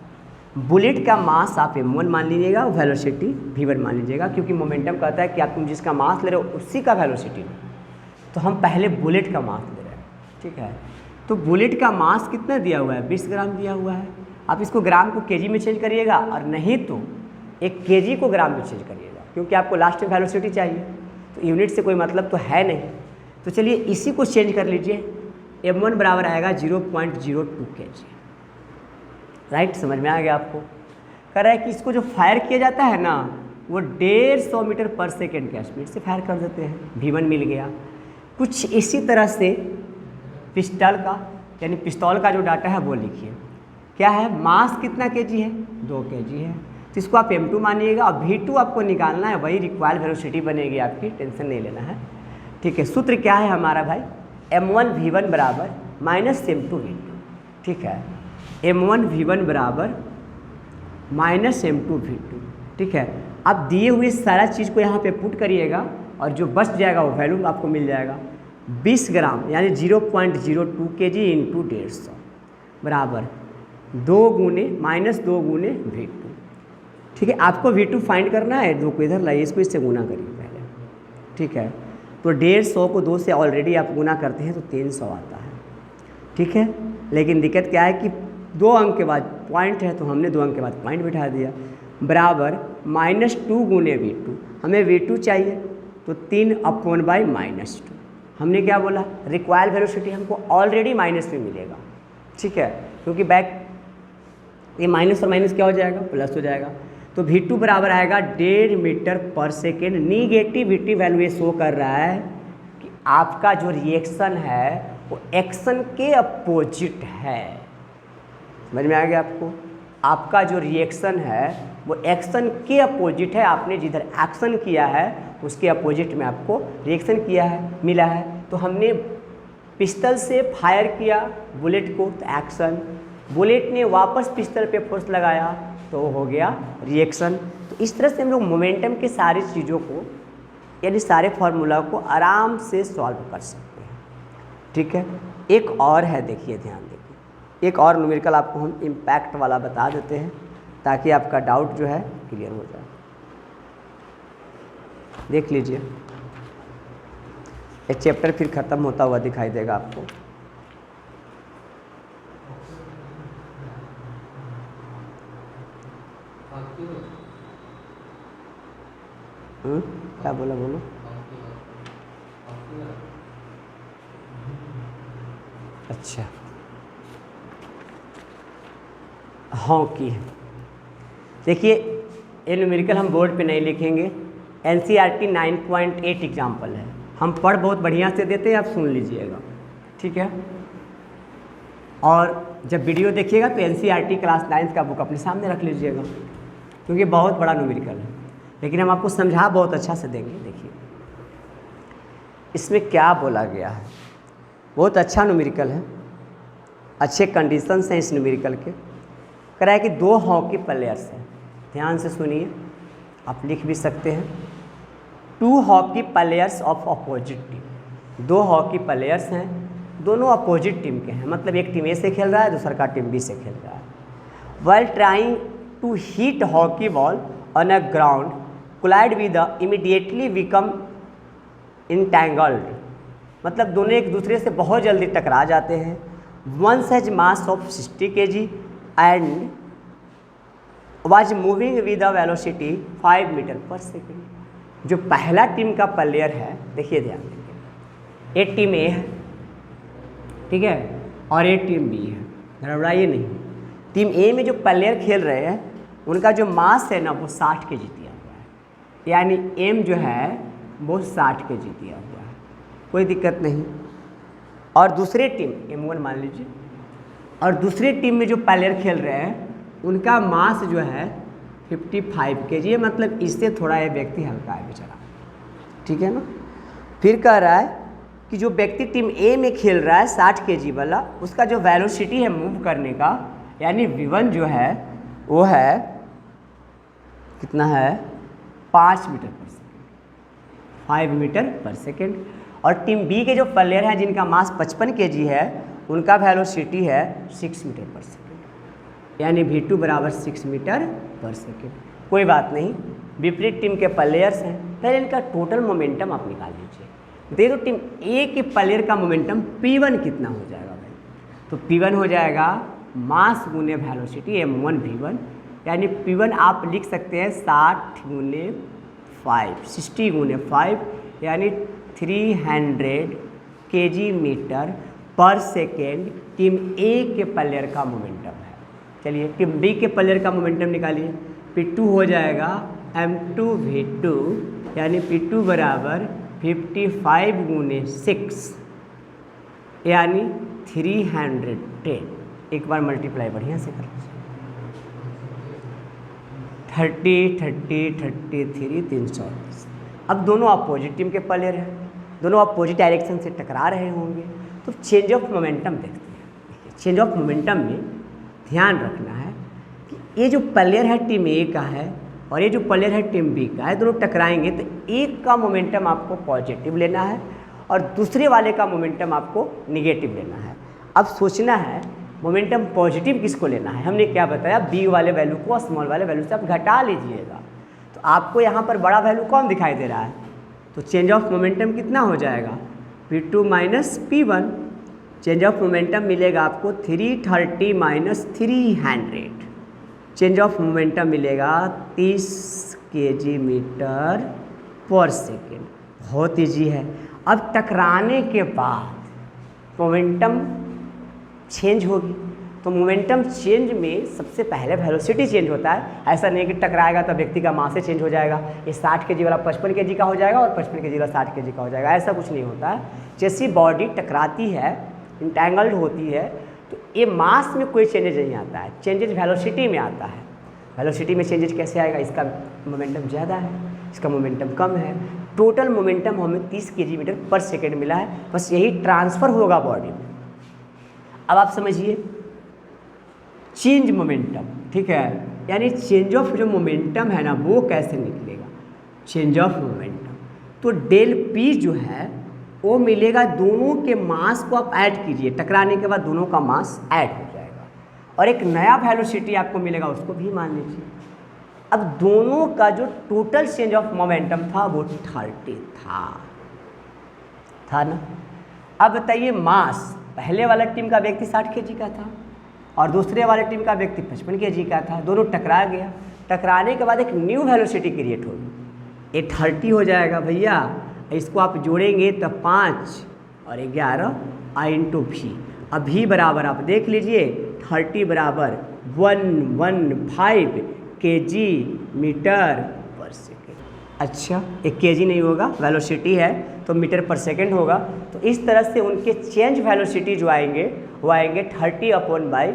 बुलेट का मास आप m1 मान लीजिएगा, वेलोसिटी v1 मान लीजिएगा, क्योंकि मोमेंटम कहता है कि आप तुम जिसका मास ले रहे हो उसी का वेलोसिटी लो। तो हम पहले बुलेट का मास ले रहे हैं, ठीक है। तो बुलेट का मास कितना दिया हुआ है, 20 ग्राम दिया हुआ है। आप इसको ग्राम को केजी में चेंज करिएगा, और नहीं तो एक केजी को ग्राम में चेंज करिएगा, क्योंकि आपको लास्ट में वेलोसिटी चाहिए। तो यूनिट से कोई मतलब तो है नहीं। तो चलिए इसी को चेंज कर लीजिए, m1 बराबर आएगा 0.02 kg। राइट, समझ में आ गया आपको। कह रहा है कि इसको जो फायर किया जाता है ना, वो 150 मीटर पर सेकेंड के स्पीड से फायर कर देते हैं। v1 मिल गया। कुछ इसी तरह से पिस्टल का, यानी पिस्तौल का जो डाटा है वो लिखिए। क्या है, मास कितना केजी है, 2 kg है। तो इसको आप m2 मानिएगा, और v2 आपको निकालना है, वही रिक्वायर्ड वेलोसिटी बनेगी आपकी, टेंशन नहीं लेना है, ठीक है। सूत्र क्या है हमारा भाई, m1 v1 बराबर माइनस m2 v2, ठीक है। m1 v1 बराबर माइनस m2 v2, ठीक है। आप दिए हुए सारा चीज़ को यहाँ पे पुट करिएगा, और जो बच जाएगा वो वैल्यू आपको मिल जाएगा। 20 ग्राम यानी 0.02 kg इंटू 150 बराबर 2 गुने माइनस 2 गुने v2, ठीक है। आपको v2 फाइंड करना है, 2 को इधर लाइए, इसको इससे गुना करिए पहले, ठीक है। तो 150 को 2 से ऑलरेडी आप गुना करते हैं तो 300 आता है, ठीक है। लेकिन दिक्कत क्या है कि 2 अंक के बाद पॉइंट है, तो हमने 2 अंक के बाद पॉइंट बिठा दिया, बराबर -2 गुने v2। हमें v2 चाहिए, तो 3/-2। हमने क्या बोला, रिक्वायर्ड वेलोसिटी हमको ऑलरेडी माइनस में मिलेगा, ठीक है, क्योंकि बैक ये माइनस और माइनस क्या हो जाएगा, प्लस हो जाएगा। तो v2 बराबर आएगा 1.5 metre per second. Negativity value ये शो कर रहा है कि आपका जो रिएक्शन है वो एक्शन के अपोजिट है। समझ में आ गया आपको, आपका जो रिएक्शन है वो एक्शन के अपोजिट है। आपने जिधर एक्शन किया है उसके अपोजिट में आपको रिएक्शन किया है, मिला है। तो हमने पिस्टल से फायर किया बुलेट को, तो एक्शन, बुलेट ने वापस पिस्टल पे फोर्स लगाया तो हो गया रिएक्शन। तो इस तरह से हम लोग मोमेंटम के सारी चीज़ों को, यानी सारे फार्मूला को आराम से सॉल्व कर सकते हैं, ठीक है। एक और है, देखिए ध्यान देखिए, एक और न्यूमेरिकल आपको हम इम्पैक्ट वाला बता देते हैं ताकि आपका डाउट जो है क्लियर हो जाए। देख लीजिए, ये चैप्टर फिर ख़त्म होता हुआ दिखाई देगा आपको। क्या बोला, बोलो। अच्छा, हॉकी है। देखिए, ये न्यूमेरिकल हम बोर्ड पे नहीं लिखेंगे, NCERT 9.8 एग्जाम्पल है। हम पढ़ बहुत बढ़िया से देते हैं, आप सुन लीजिएगा, ठीक है। और जब वीडियो देखिएगा तो NCERT क्लास 9 का बुक अपने सामने रख लीजिएगा, क्योंकि बहुत बड़ा न्यूमेरिकल है, लेकिन हम आपको समझा बहुत अच्छा से देंगे। देखिए इसमें क्या बोला गया है, बहुत अच्छा न्यूमेरिकल है, अच्छे कंडीशंस हैं इस न्यूमेरिकल के। कह रहा है कि 2 हॉकी प्लेयर्स हैं, ध्यान से सुनिए, आप लिख भी सकते हैं। 2 hockey players of opposite team, 2 hockey players हैं, दोनों अपोजिट टीम के हैं, मतलब एक टीम ए से खेल रहा है, दूसरा का टीम बी से खेल रहा है। while trying to hit hockey ball on a ground collide with the immediately become entangled, मतलब दोनों एक दूसरे से बहुत जल्दी टकरा जाते हैं। One has mass of 60 kg and was moving with a velocity 5 metre per second. जो पहला टीम का प्लेयर है, देखिए ध्यान देखिए, एक टीम ए है, ठीक है, और एक टीम बी है, घबराइए नहीं। टीम ए में जो प्लेयर खेल रहे हैं उनका जो मास है ना वो 60 kg दिया हुआ है, यानी एम जो है वो 60 kg दिया हुआ है, कोई दिक्कत नहीं। और दूसरे टीम M1 मान लीजिए, और दूसरे टीम में जो प्लेयर खेल रहे हैं उनका मास जो है 55 kg है, मतलब इससे थोड़ा ये व्यक्ति हल्का है बेचारा, ठीक है ना। फिर कह रहा है कि जो व्यक्ति टीम ए में खेल रहा है 60 kg वाला, उसका जो वेलोसिटी है मूव करने का, यानी v1 जो है वो है कितना है, 5 metre per second. 5 metre per second. और टीम बी के जो प्लेयर हैं जिनका मास 55 kg है, उनका वेलोसिटी है 6 मीटर पर सेकेंड, यानी V2 बराबर 6 मीटर पर सेकेंड। कोई बात नहीं, विपरीत टीम के प्लेयर्स हैं, पहले इनका टोटल मोमेंटम आप निकाल लीजिए। दे दो टीम ए के प्लेयर का मोमेंटम P1 कितना हो जाएगा भाई, तो P1 हो जाएगा मास गुने वेलोसिटी m1 V1, यानी P1 आप लिख सकते हैं 60 गुने 5, 60 गुने 5, यानी 300 kg metre per second team ए के प्लेयर का मोमेंटम है। चलिए टीम बी के प्लेयर का मोमेंटम निकालिए। P2 हो जाएगा m2 V2, यानी P2 बराबर 55 गुने 6, यानी 310। एक बार मल्टीप्लाई बढ़िया से कर लीजिए, 30 30 33 330। अब दोनों अपोजिट टीम के प्लेयर हैं, दोनों अपोजिट डायरेक्शन से टकरा रहे होंगे, तो चेंज ऑफ मोमेंटम देखते हैं। चेंज ऑफ मोमेंटम में ध्यान रखना है कि ये जो प्लेयर है टीम ए का है और ये जो प्लेयर है टीम बी का है, दोनों टकराएंगे तो एक का मोमेंटम आपको पॉजिटिव लेना है और दूसरे वाले का मोमेंटम आपको निगेटिव लेना है। अब सोचना है मोमेंटम पॉजिटिव किसको लेना है। हमने क्या बताया, बी वाले वैल्यू को स्मॉल वाले वैल्यू से आप घटा लीजिएगा, तो आपको यहाँ पर बड़ा वैल्यू कौन दिखाई दे रहा है, तो चेंज ऑफ मोमेंटम कितना हो जाएगा, P2 minus P1। Change of momentum मिलेगा आपको 330 माइनस 300, चेंज ऑफ मोमेंटम मिलेगा 30 kg मीटर पर सेकेंड। बहुत ईजी है। अब टकराने के बाद मोमेंटम चेंज होगी, तो मोमेंटम चेंज में सबसे पहले वेलोसिटी चेंज होता है। ऐसा नहीं कि टकराएगा तो व्यक्ति का मास से चेंज हो जाएगा, ये 60 kg वाला 55 kg का हो जाएगा और 55 kg वाला 60 kg का हो जाएगा, ऐसा कुछ नहीं होता है। जैसी बॉडी टकराती है, इंटैंगल्ड होती है, तो ये मास में कोई चेंजेज नहीं आता है, चेंजेज वेलोसिटी में आता है। वेलोसिटी में चेंजेज कैसे आएगा, इसका मोमेंटम ज़्यादा है, इसका मोमेंटम कम है। टोटल मोमेंटम हमें 30 kg मीटर पर सेकेंड मिला है, बस यही ट्रांसफ़र होगा बॉडी में। अब आप समझिए चेंज मोमेंटम, ठीक है, यानी चेंज ऑफ जो मोमेंटम है ना वो कैसे निकलेगा, चेंज ऑफ मोमेंटम। तो डेल पी जो है वो मिलेगा, दोनों के मास को आप ऐड कीजिए, टकराने के बाद दोनों का मास ऐड हो जाएगा और एक नया वेलोसिटी आपको मिलेगा, उसको भी मान लीजिए। अब दोनों का जो टोटल चेंज ऑफ मोमेंटम था वो 30 था ना। अब बताइए मास, पहले वाला टीम का व्यक्ति 60 kg का था और दूसरे वाले टीम का व्यक्ति 55 kg का था, दोनों टकरा गया। टकराने के बाद एक न्यू वेलोसिटी क्रिएट होगी, ये 30 हो जाएगा भैया। इसको आप जोड़ेंगे तो 5 और 11 I इंटू भी। अब भी बराबर आप देख लीजिए, 30 बराबर 115 kg मीटर पर सेकेंड। अच्छा, एक kg नहीं होगा, वेलोसिटी है तो मीटर पर सेकेंड होगा। तो इस तरह से उनके चेंज वेलोसिटी जो आएंगे वो आएंगे 30/1